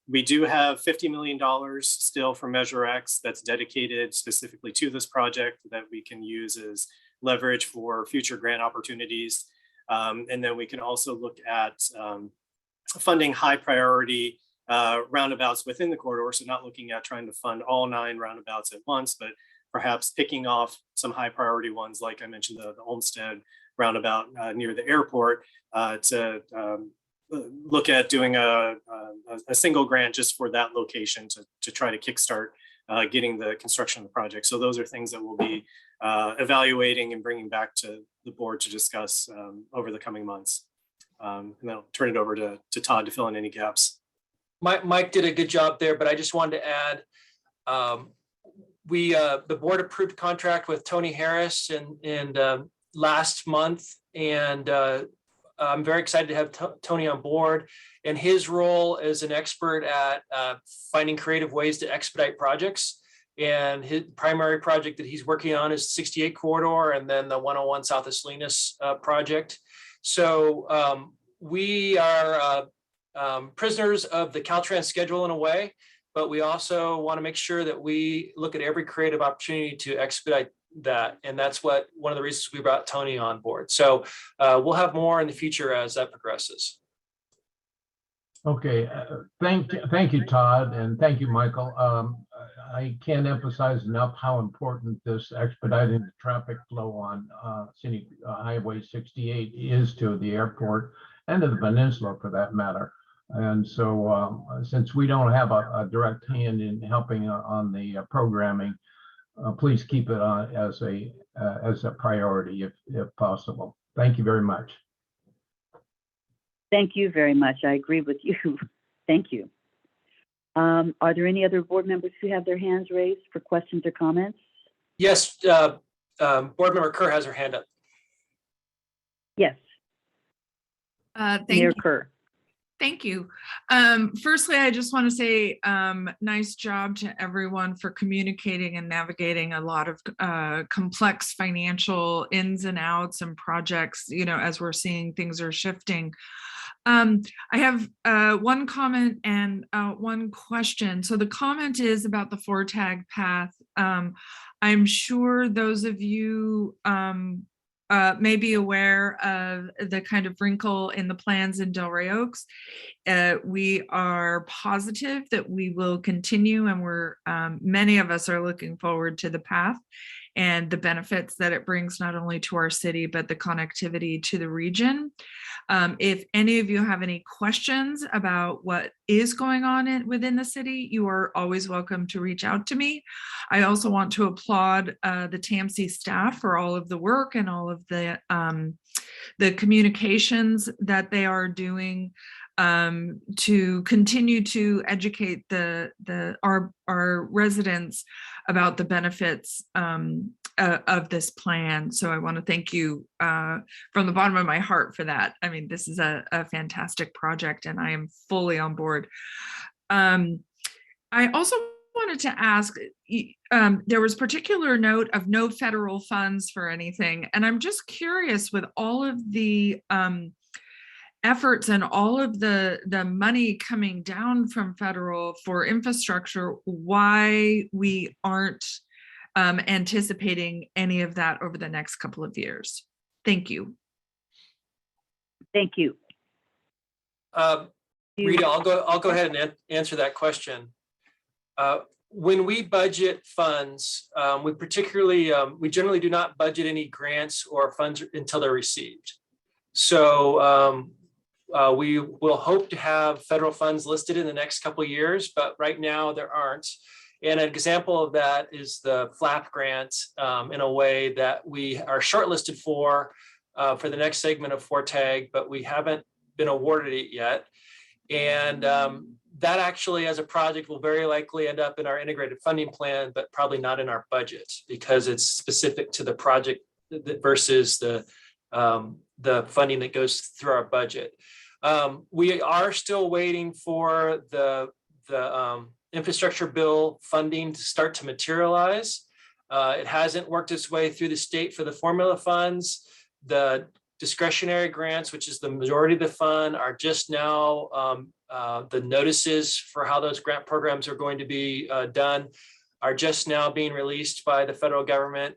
we do have $50 million still from Measurex that's dedicated specifically to this project that we can use as leverage for future grant opportunities. And then we can also look at funding high priority roundabouts within the corridor. So not looking at trying to fund all 9 roundabouts at once, but perhaps picking off some high priority ones, like I mentioned, the Olmsted roundabout near the airport, to look at doing a single grant just for that location to try to kickstart getting the construction of the project. So those are things that we'll be evaluating and bringing back to the board to discuss over the coming months. And then I'll turn it over to Todd to fill in any gaps. Mike did a good job there, but I just wanted to add, the board approved contract with Tony Harris and last month, and I'm very excited to have Tony on board, and his role as an expert at finding creative ways to expedite projects. And his primary project that he's working on is 68 corridor, and then the 101 South of Salinas project. So we are prisoners of the Caltrans schedule in a way. but we also want to make sure that we look at every creative opportunity to expedite that. And that's one of the reasons we brought Tony on board. So we'll have more in the future as that progresses. Okay, thank you, Todd, and thank you, Michael. I can't emphasize enough how important this expediting the traffic flow on Scenic Highway 68 is to the airport and to the peninsula for that matter. And so since we don't have a direct hand in helping on the programming, please keep it on as a priority if possible. Thank you very much. Thank you very much. I agree with you. Thank you. Are there any other board members who have their hands raised for questions or comments? Yes, Board Member Kerr has her hand up. Yes. Thank Mayor you. Kerr. Thank you. Firstly, I just want to say nice job to everyone for communicating and navigating a lot of complex financial ins and outs and projects, you know, as we're seeing things are shifting. I have one comment and one question. So the comment is about the 4-tag path. I'm sure those of you may be aware of the kind of wrinkle in the plans in Delray Oaks. We are positive that we will continue, and we're many of us are looking forward to the path and the benefits that it brings not only to our city, but the connectivity to the region. If any of you have any questions about what is going on within the city, you are always welcome to reach out to me. I also want to applaud the TAMC staff for all of the work and all of the communications that they are doing to continue to educate our residents about the benefits of this plan. So I want to thank you from the bottom of my heart for that. I mean, this is a fantastic project and I am fully on board. I also wanted to ask, there was particular note of no federal funds for anything. And I'm just curious, with all of the efforts and all of the money coming down from federal for infrastructure, why we aren't anticipating any of that over the next couple of years. Thank you. Thank you. Rita, I'll go ahead and answer that question. When we budget funds, we generally do not budget any grants or funds until they're received. So we will hope to have federal funds listed in the next couple of years, but right now there aren't. And an example of that is the FLAP grant, in a way that we are shortlisted for the next segment of 4-tag, but we haven't been awarded it yet. And that actually, as a project, will very likely end up in our integrated funding plan, but probably not in our budget because it's specific to the project versus the funding that goes through our budget. We are still waiting for the infrastructure bill funding to start to materialize. It hasn't worked its way through the state for the formula funds. The discretionary grants, which is the majority of the fund, are just now, the notices for how those grant programs are going to be done are just now being released by the federal government.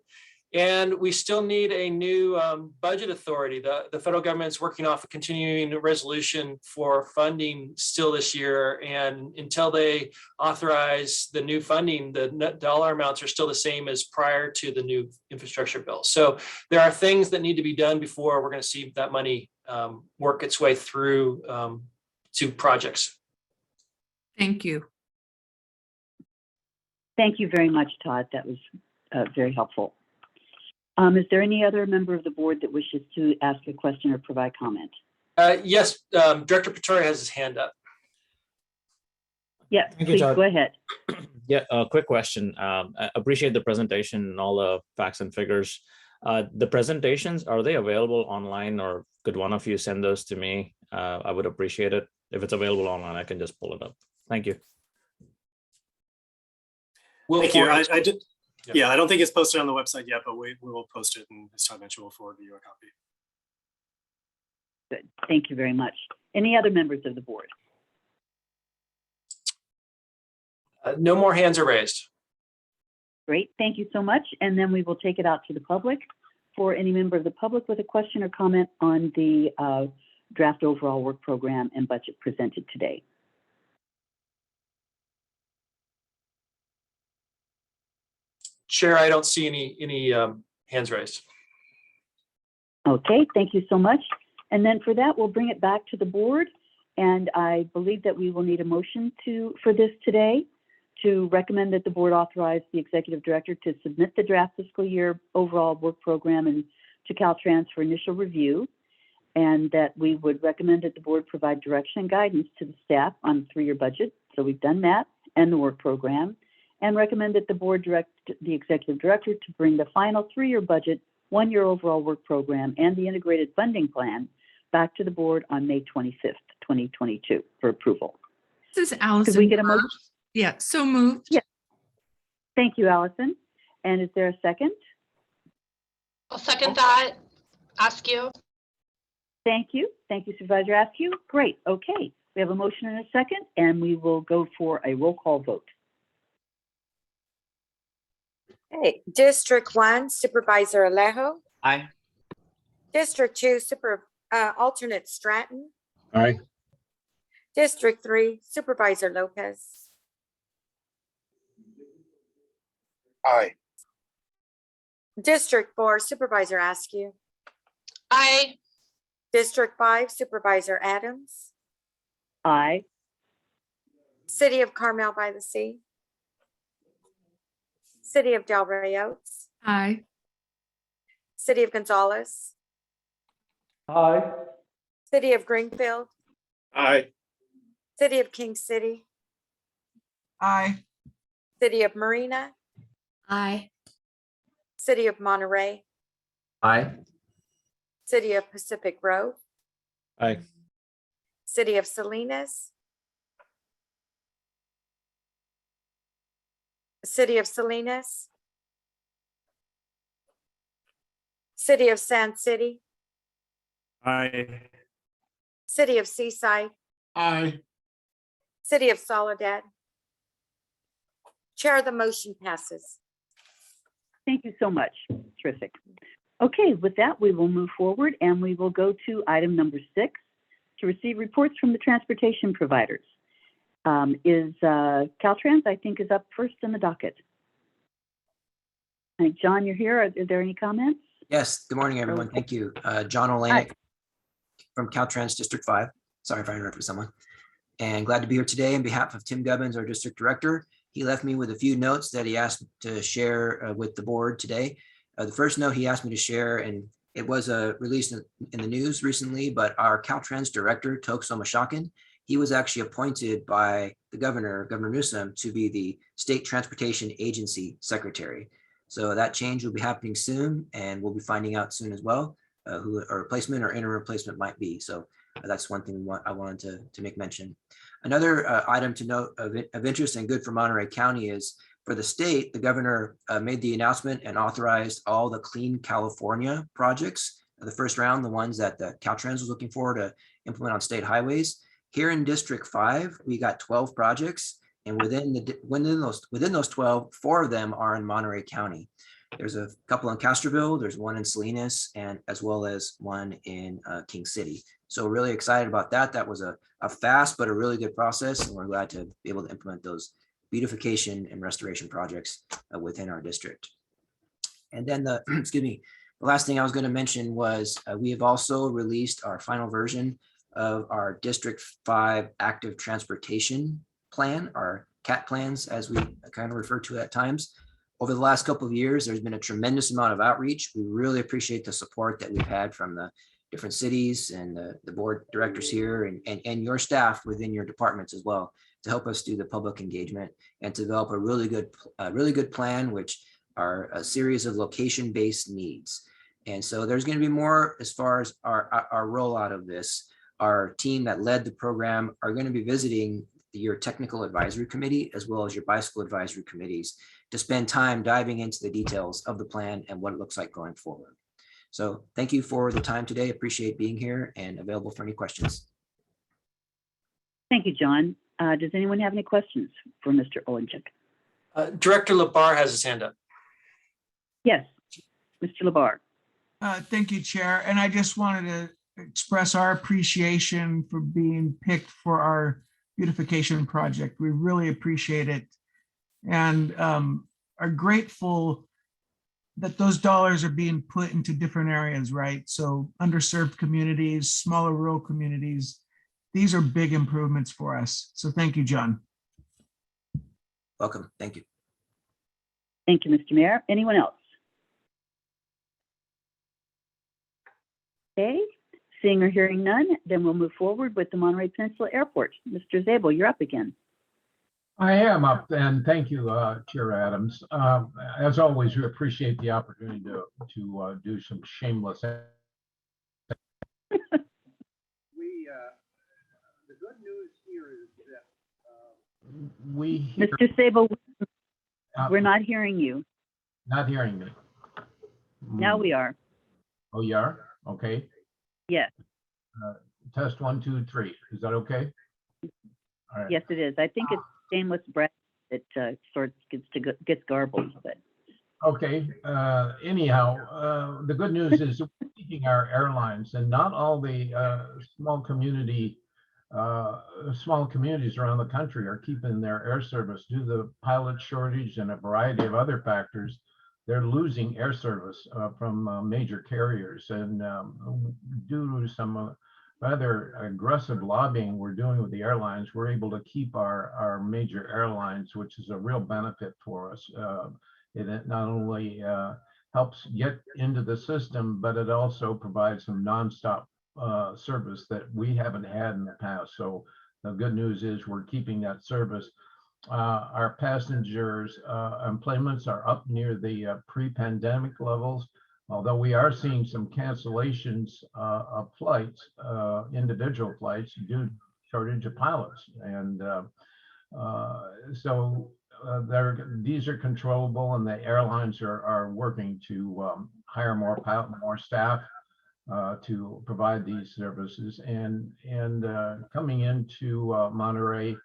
And we still need a new budget authority. The federal government is working off a continuing resolution for funding still this year. And until they authorize the new funding, the net dollar amounts are still the same as prior to the new infrastructure bill. So there are things that need to be done before we're going to see that money work its way through to projects. Thank you. Thank you very much, Todd. That was very helpful. Is there any other member of the board that wishes to ask a question or provide comment? Yes, Director Pretori has his hand up. Yes, Thank please you, Todd. go ahead. Yeah, a quick question. I appreciate the presentation and all the facts and figures. The presentations, are they available online, or could one of you send those to me? I would appreciate it. If it's available online, I can just pull it up. Thank you. Thank you. I did. Yeah, I don't think it's posted on the website yet, but we will post it, and as Todd mentioned, we'll forward you a copy. Good. Thank you very much. Any other members of the board? No more hands are raised. Great, thank you so much. And then we will take it out to the public for any member of the public with a question or comment on the draft overall work program and budget presented today. Chair, I don't see any hands raised. Okay, thank you so much. And then for that, we'll bring it back to the board. And I believe that we will need a motion for this today to recommend that the board authorize the executive director to submit the draft fiscal year overall work program and to Caltrans for initial review. And that we would recommend that the board provide direction and guidance to the staff on the 3-year budget. So we've done that and the work program, and recommend that the board direct the executive director to bring the final 3-year budget, 1-year overall work program, and the integrated funding plan back to the board on May 25th, 2022 for approval. This is Allison. Could we get a motion? Yeah, so moved. Yeah. Thank you, Allison. And is there a second? I'll second that. Ask you. Thank you. Thank you, Supervisor Askew. Great. Okay. We have a motion and a second, and we will go for a roll call vote. Okay, District 1, Supervisor Alejo. Aye. District 2, Alternate Stratton. Aye. District 3, Supervisor Lopez. Aye. District 4, Supervisor Askew. Aye. District 5, Supervisor Adams. Aye. City of Carmel by the Sea. City of Del Rey Oaks. Aye. City of Gonzales. Aye. City of Greenfield. Aye. City of King City. Aye. City of Marina. Aye. City of Monterey. Aye. City of Pacific Grove. Aye. City of Salinas. City of Salinas. City of Sand City. Aye. City of Seaside. Aye. City of Soledad. Chair, the motion passes. Thank you so much. Terrific. Okay, with that, we will move forward and we will go to item number 6 to receive reports from the transportation providers. Caltrans, I think, is up first in the docket. I think, John, you're here. Are there any comments? Yes, good morning, everyone. Thank you. John Olenek from Caltrans District 5. Sorry if I interrupted someone. And glad to be here today on behalf of Tim Gubbins, our district director. He left me with a few notes that he asked to share with the board today. The first note he asked me to share, and it was released in the news recently, but our Caltrans director, Tok Somashakin, he was actually appointed by the governor, Governor Newsom, to be the State Transportation Agency Secretary. So that change will be happening soon, and we'll be finding out soon as well who a replacement or interim replacement might be. So that's one thing I wanted to make mention. Another item to note of interest and good for Monterey County is for the state, the governor made the announcement and authorized all the Clean California projects, the first round, the ones that the Caltrans was looking for to implement on state highways. Here in District 5, we got 12 projects, and within those 12, 4 of them are in Monterey County. There's a couple in Castroville, there's one in Salinas, and as well as one in King City. So really excited about that. That was a fast but a really good process, and we're glad to be able to implement those beautification and restoration projects within our district. And then the last thing I was going to mention was we have also released our final version of our District 5 Active Transportation Plan, our CAT plans, as we kind of refer to it at times. Over the last couple of years, there's been a tremendous amount of outreach. We really appreciate the support that we've had from the different cities and the board directors here and your staff within your departments as well to help us do the public engagement and to develop a really good plan, which are a series of location-based needs. And so there's going to be more as far as our rollout of this. Our team that led the program are going to be visiting your technical advisory committee as well as your bicycle advisory committees to spend time diving into the details of the plan and what it looks like going forward. So thank you for the time today. Appreciate being here and available for any questions. Thank you, John. Does anyone have any questions for Mr. Olenchik? Director Labar has his hand up. Yes, Mr. Labar. Thank you, Chair. And I just wanted to express our appreciation for being picked for our beautification project. We really appreciate it and are grateful that those dollars are being put into different areas, right? So underserved communities, smaller rural communities, these are big improvements for us. So thank you, John. Welcome. Thank you. Thank you, Mr. Mayor. Anyone else? Okay, seeing or hearing none, then we'll move forward with the Monterey Peninsula Airport. Mr. Zabel, you're up again. I am up, and thank you, Chair Adams. As always, we appreciate the opportunity to do some shameless. The good news here is that Mr. Zabel, we're not hearing you. Not hearing me. Now we are. Oh, you are? Okay. Yes. Test 1, 2, 3. Is that okay? All right. Yes, it is. I think it's shameless breath that sort of gets garbled, but. Okay, anyhow, the good news is we're keeping our airlines, and not all the small communities around the country are keeping their air service due to the pilot shortage and a variety of other factors. They're losing air service from major carriers, and due to some rather aggressive lobbying we're doing with the airlines, we're able to keep our major airlines, which is a real benefit for us. It not only helps get into the system, but it also provides some nonstop service that we haven't had in the past. So the good news is we're keeping that service. Our passengers employments are up near the pre-pandemic levels, although we are seeing some cancellations of flights, individual flights, due to shortage of pilots. And these are controllable, and the airlines are working to hire more staff to provide these services. And coming into Monterey,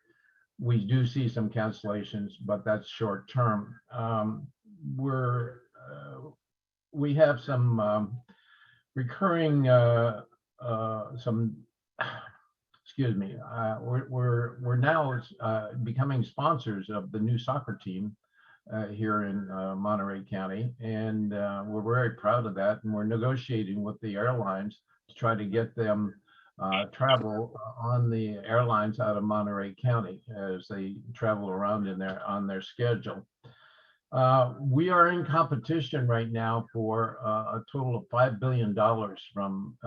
we do see some cancellations, but that's short term. We have some recurring we're now becoming sponsors of the new soccer team here in Monterey County, and we're very proud of that. And we're negotiating with the airlines to try to get them travel on the airlines out of Monterey County as they travel around on their schedule. We are in competition right now for a total of $5 billion from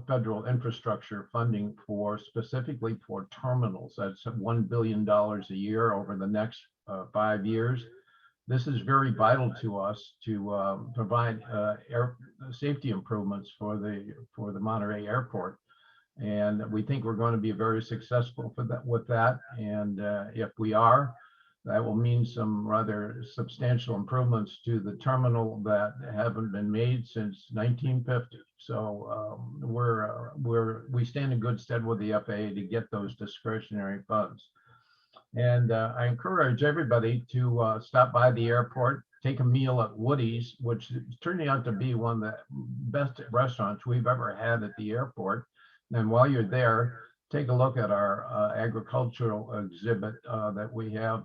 federal infrastructure funding specifically for terminals. That's $1 billion a year over the next 5 years. This is very vital to us to provide air safety improvements for the Monterey Airport. And we think we're going to be very successful with that. And if we are, that will mean some rather substantial improvements to the terminal that haven't been made since 1950. So we stand in good stead with the FAA to get those discretionary funds. And I encourage everybody to stop by the airport, take a meal at Woody's, which is turning out to be one of the best restaurants we've ever had at the airport. And while you're there, take a look at our agricultural exhibit that we have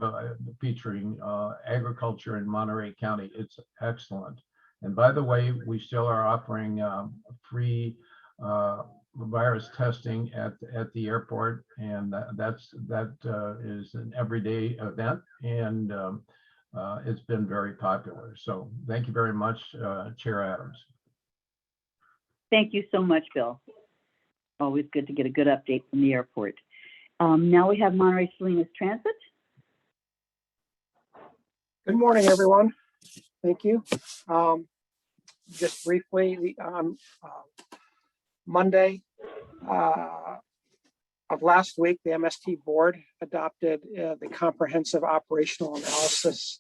featuring agriculture in Monterey County. It's excellent. And by the way, we still are offering free virus testing at the airport, and that is an everyday event, and it's been very popular. So thank you very much, Chair Adams. Thank you so much, Bill. Always good to get a good update from the airport. Now we have Monterey Salinas Transit. Good morning, everyone. Thank you. Just briefly, on Monday of last week, the MST board adopted the comprehensive operational analysis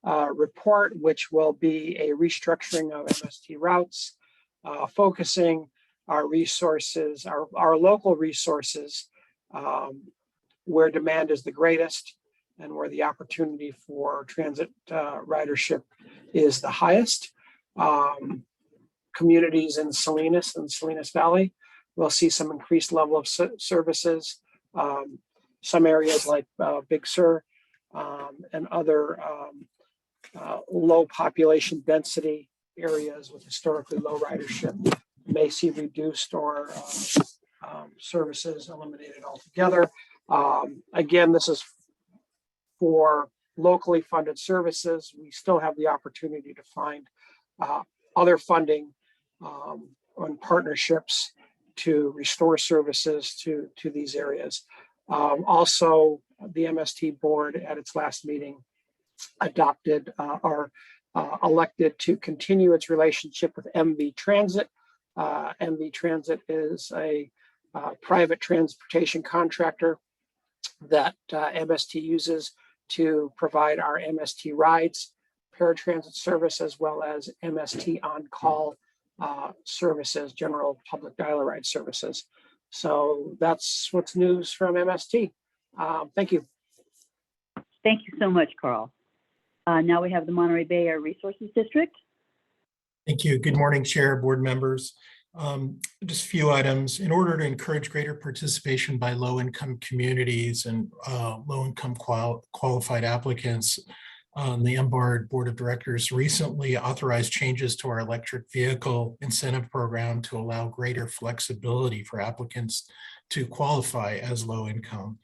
report, which will be a restructuring of MST routes, focusing our resources, our local resources where demand is the greatest and where the opportunity for transit ridership is the highest. Communities in Salinas and Salinas Valley will see some increased level of services. Some areas like Big Sur and other low population density areas with historically low ridership may see reduced or services eliminated altogether. Again, this is for locally funded services. We still have the opportunity to find other funding and partnerships to restore services to these areas. Also, the MST board at its last meeting adopted or elected to continue its relationship with MV Transit. MV Transit is a private transportation contractor that MST uses to provide our MST rides, paratransit service, as well as MST on-call services, general public dial-a ride services. So that's what's news from MST. Thank you. Thank you so much, Carl. Now we have the Monterey Bay Area Resources District. Thank you. Good morning, Chair, board members. Just a few items. In order to encourage greater participation by low-income communities and low-income qualified applicants, the MBARD Board of Directors recently authorized changes to our electric vehicle incentive program to allow greater flexibility for applicants to qualify as low income.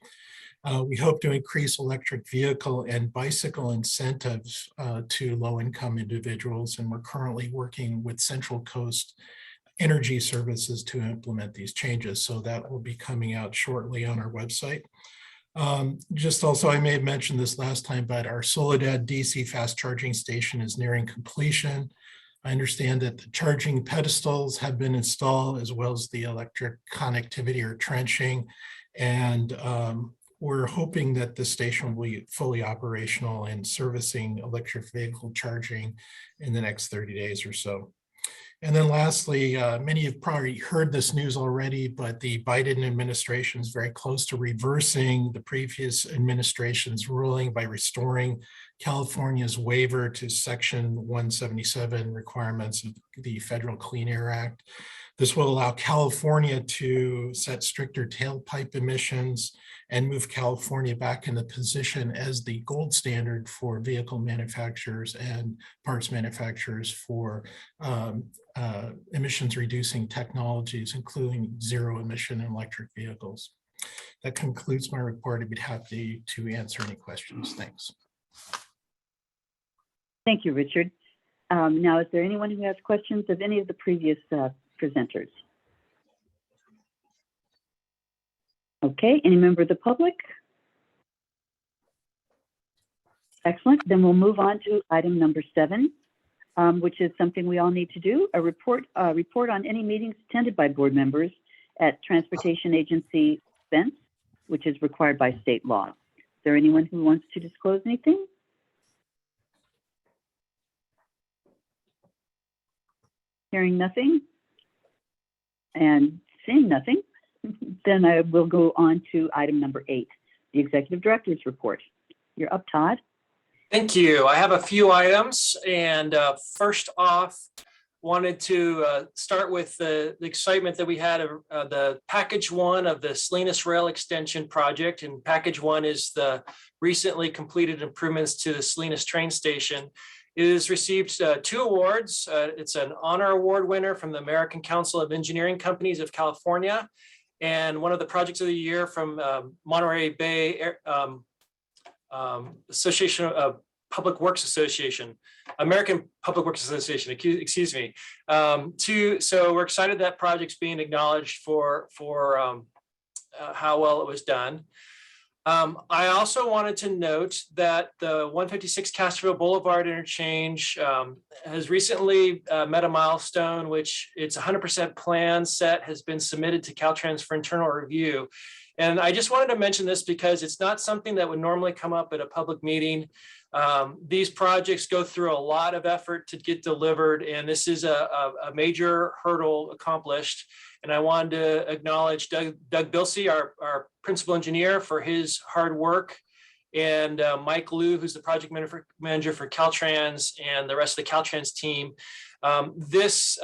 We hope to increase electric vehicle and bicycle incentives to low-income individuals, and we're currently working with Central Coast Energy Services to implement these changes. So that will be coming out shortly on our website. Just also, I may have mentioned this last time, but our Soledad DC fast charging station is nearing completion. I understand that the charging pedestals have been installed, as well as the electric connectivity or trenching. And we're hoping that the station will be fully operational and servicing electric vehicle charging in the next 30 days or so. And then lastly, many have probably heard this news already, but the Biden administration is very close to reversing the previous administration's ruling by restoring California's waiver to Section 177 requirements of the Federal Clean Air Act. This will allow California to set stricter tailpipe emissions and move California back in the position as the gold standard for vehicle manufacturers and parts manufacturers for emissions reducing technologies, including zero emission electric vehicles. That concludes my report. I'd be happy to answer any questions. Thanks. Thank you, Richard. Now, is there anyone who has questions of any of the previous presenters? Okay, any member of the public? Excellent, then we'll move on to item number 7, which is something we all need to do, a report on any meetings attended by board members at transportation agency expense, which is required by state law. Is there anyone who wants to disclose anything? Hearing nothing and seeing nothing, then I will go on to item number 8, the Executive Director's Report. You're up, Todd. Thank you. I have a few items, and first off, wanted to start with the excitement that we had of the package 1 of the Salinas Rail Extension project. And package 1 is the recently completed improvements to the Salinas train station. It has received 2 awards. It's an honor award winner from the American Council of Engineering Companies of California, and one of the projects of the year from Monterey Bay Association of Public Works Association, American Public Works Association, excuse me. So we're excited that project's being acknowledged for how well it was done. I also wanted to note that the 156 Castroville Boulevard interchange has recently met a milestone, which its 100% plan set has been submitted to Caltrans for internal review. And I just wanted to mention this because it's not something that would normally come up at a public meeting. These projects go through a lot of effort to get delivered, and this is a major hurdle accomplished. And I wanted to acknowledge Doug Bilsey, our principal engineer, for his hard work, and Mike Liu, who's the project manager for Caltrans, and the rest of the Caltrans team. This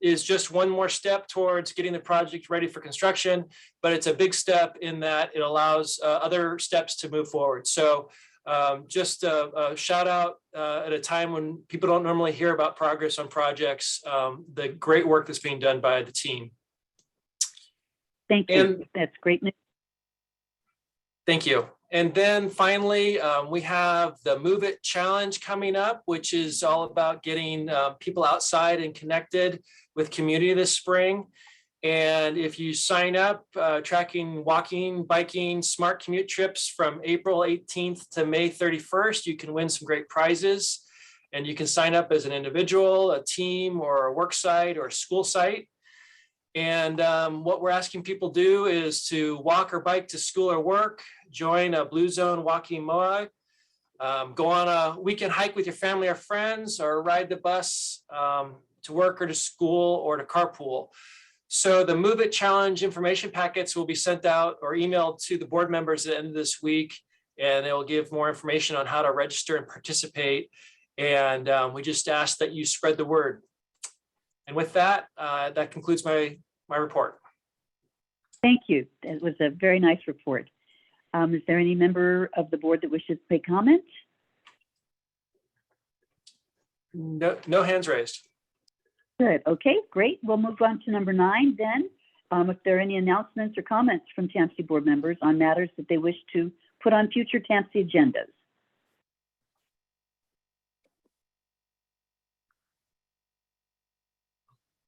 is just one more step towards getting the project ready for construction, but it's a big step in that it allows other steps to move forward. So just a shout out at a time when people don't normally hear about progress on projects, the great work that's being done by the team. Thank you. That's great news. Thank you. And then finally, we have the Move It Challenge coming up, which is all about getting people outside and connected with community this spring. And if you sign up, tracking walking, biking, smart commute trips from April 18th to May 31st, you can win some great prizes. And you can sign up as an individual, a team, or a work site or a school site. And what we're asking people to do is to walk or bike to school or work, join a Blue Zone walking MOA, go on a weekend hike with your family or friends, or ride the bus to work or to school or to carpool. So the Move It Challenge information packets will be sent out or emailed to the board members at the end of this week, and it will give more information on how to register and participate. And we just ask that you spread the word. And with that, that concludes my report. Thank you. It was a very nice report. Is there any member of the board that wishes to make comment? No hands raised. Good. Okay, great. We'll move on to number 9 then. If there are any announcements or comments from TAMC board members on matters that they wish to put on future TAMC agendas.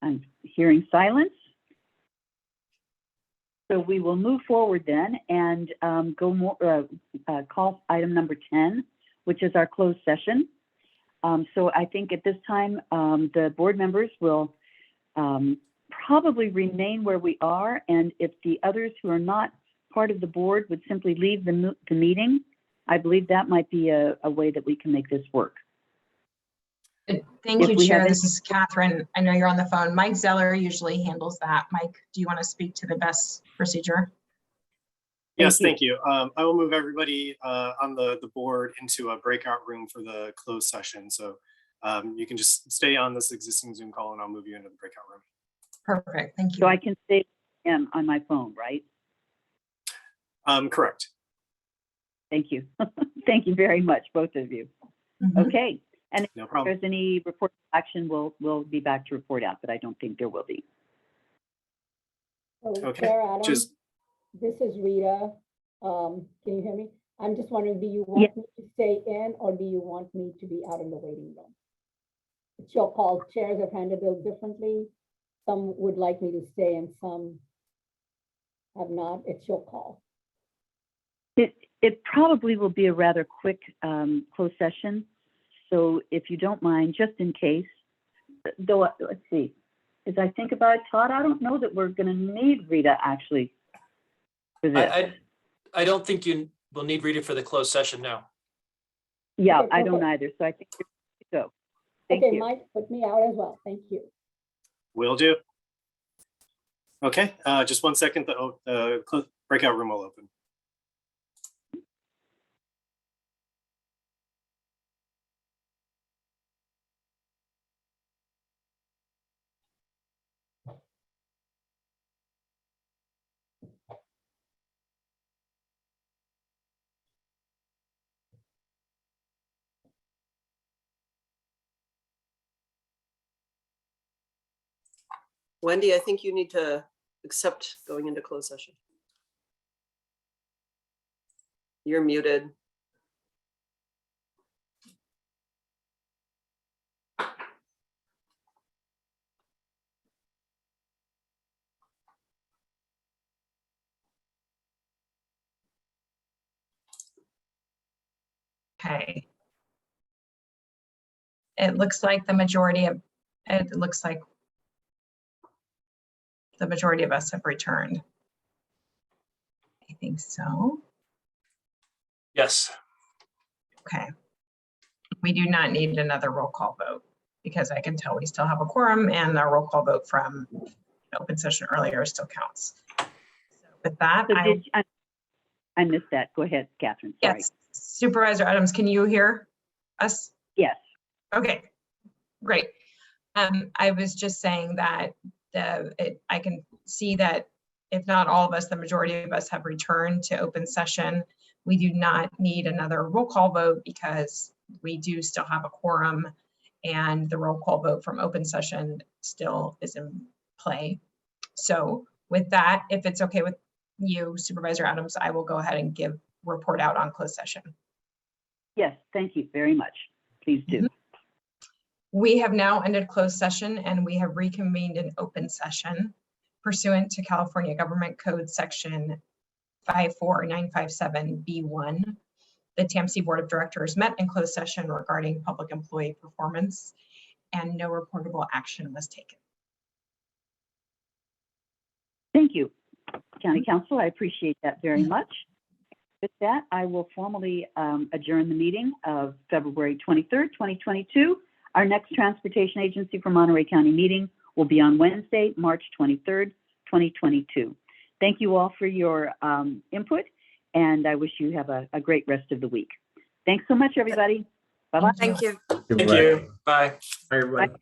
I'm hearing silence. So we will move forward then and call item number 10, which is our closed session. So I think at this time, the board members will probably remain where we are. And if the others who are not part of the board would simply leave the meeting, I believe that might be a way that we can make this work. Thank you, Chair. This is Catherine. I know you're on the phone. Mike Zeller usually handles that. Mike, do you want to speak to the best procedure? Yes, thank you. I will move everybody on the board into a breakout room for the closed session. So you can just stay on this existing Zoom call and I'll move you into the breakout room. Perfect, thank you. So I can stay on my phone, right? Correct. Thank you. Thank you very much, both of you. Okay. And no if problem. there's any report action, we'll be back to report out, but I don't think there will be. So, Okay. Chair Adams, this is Rita. Can you hear me? I'm just wondering, do you want me to stay in or do you want me to be out in the waiting room? It's your call. Chairs have handled it differently. Some would like me to stay and some have not. It's your call. It probably will be a rather quick closed session. So if you don't mind, just in case, though, let's see, as I think about it, Todd, I don't know that we're going to need Rita actually for this. I don't think you will need Rita for the closed session now. Yeah, Okay, I don't either. So I think you're good to go. Thank Okay, you. Mike, put me out as well. Thank you. Will do. Okay, just 1 second. The breakout room will open. Wendy, I think you need to accept going into closed session. You're muted. Okay. It looks like the majority of us have returned. I think so. Yes. Okay. We do not need another roll call vote because I can tell we still have a quorum and our roll call vote from open session earlier still counts. So with that, So I missed that. Go ahead, Catherine. Sorry. yes, Supervisor Adams, can you hear us? Yes. Okay, great. I was just saying that I can see that if not all of us, the majority of us have returned to open session. We do not need another roll call vote because we do still have a quorum and the roll call vote from open session still is in play. So with that, if it's okay with you, Supervisor Adams, I will go ahead and report out on closed session. Yes, thank you very much. Please do. We have now ended closed session and we have reconvened in open session pursuant to California Government Code Section 54957B1. The TAMC Board of Directors met in closed session regarding public employee performance and no reportable action was taken. Thank you, County Council. I appreciate that very much. With that, I will formally adjourn the meeting of February 23rd, 2022. Our next Transportation Agency for Monterey County meeting will be on Wednesday, March 23rd, 2022. Thank you all for your input, and I wish you have a great rest of the week. Thanks so much, everybody. Bye-bye. Thank you. Thank you. Bye. Everybody. Bye.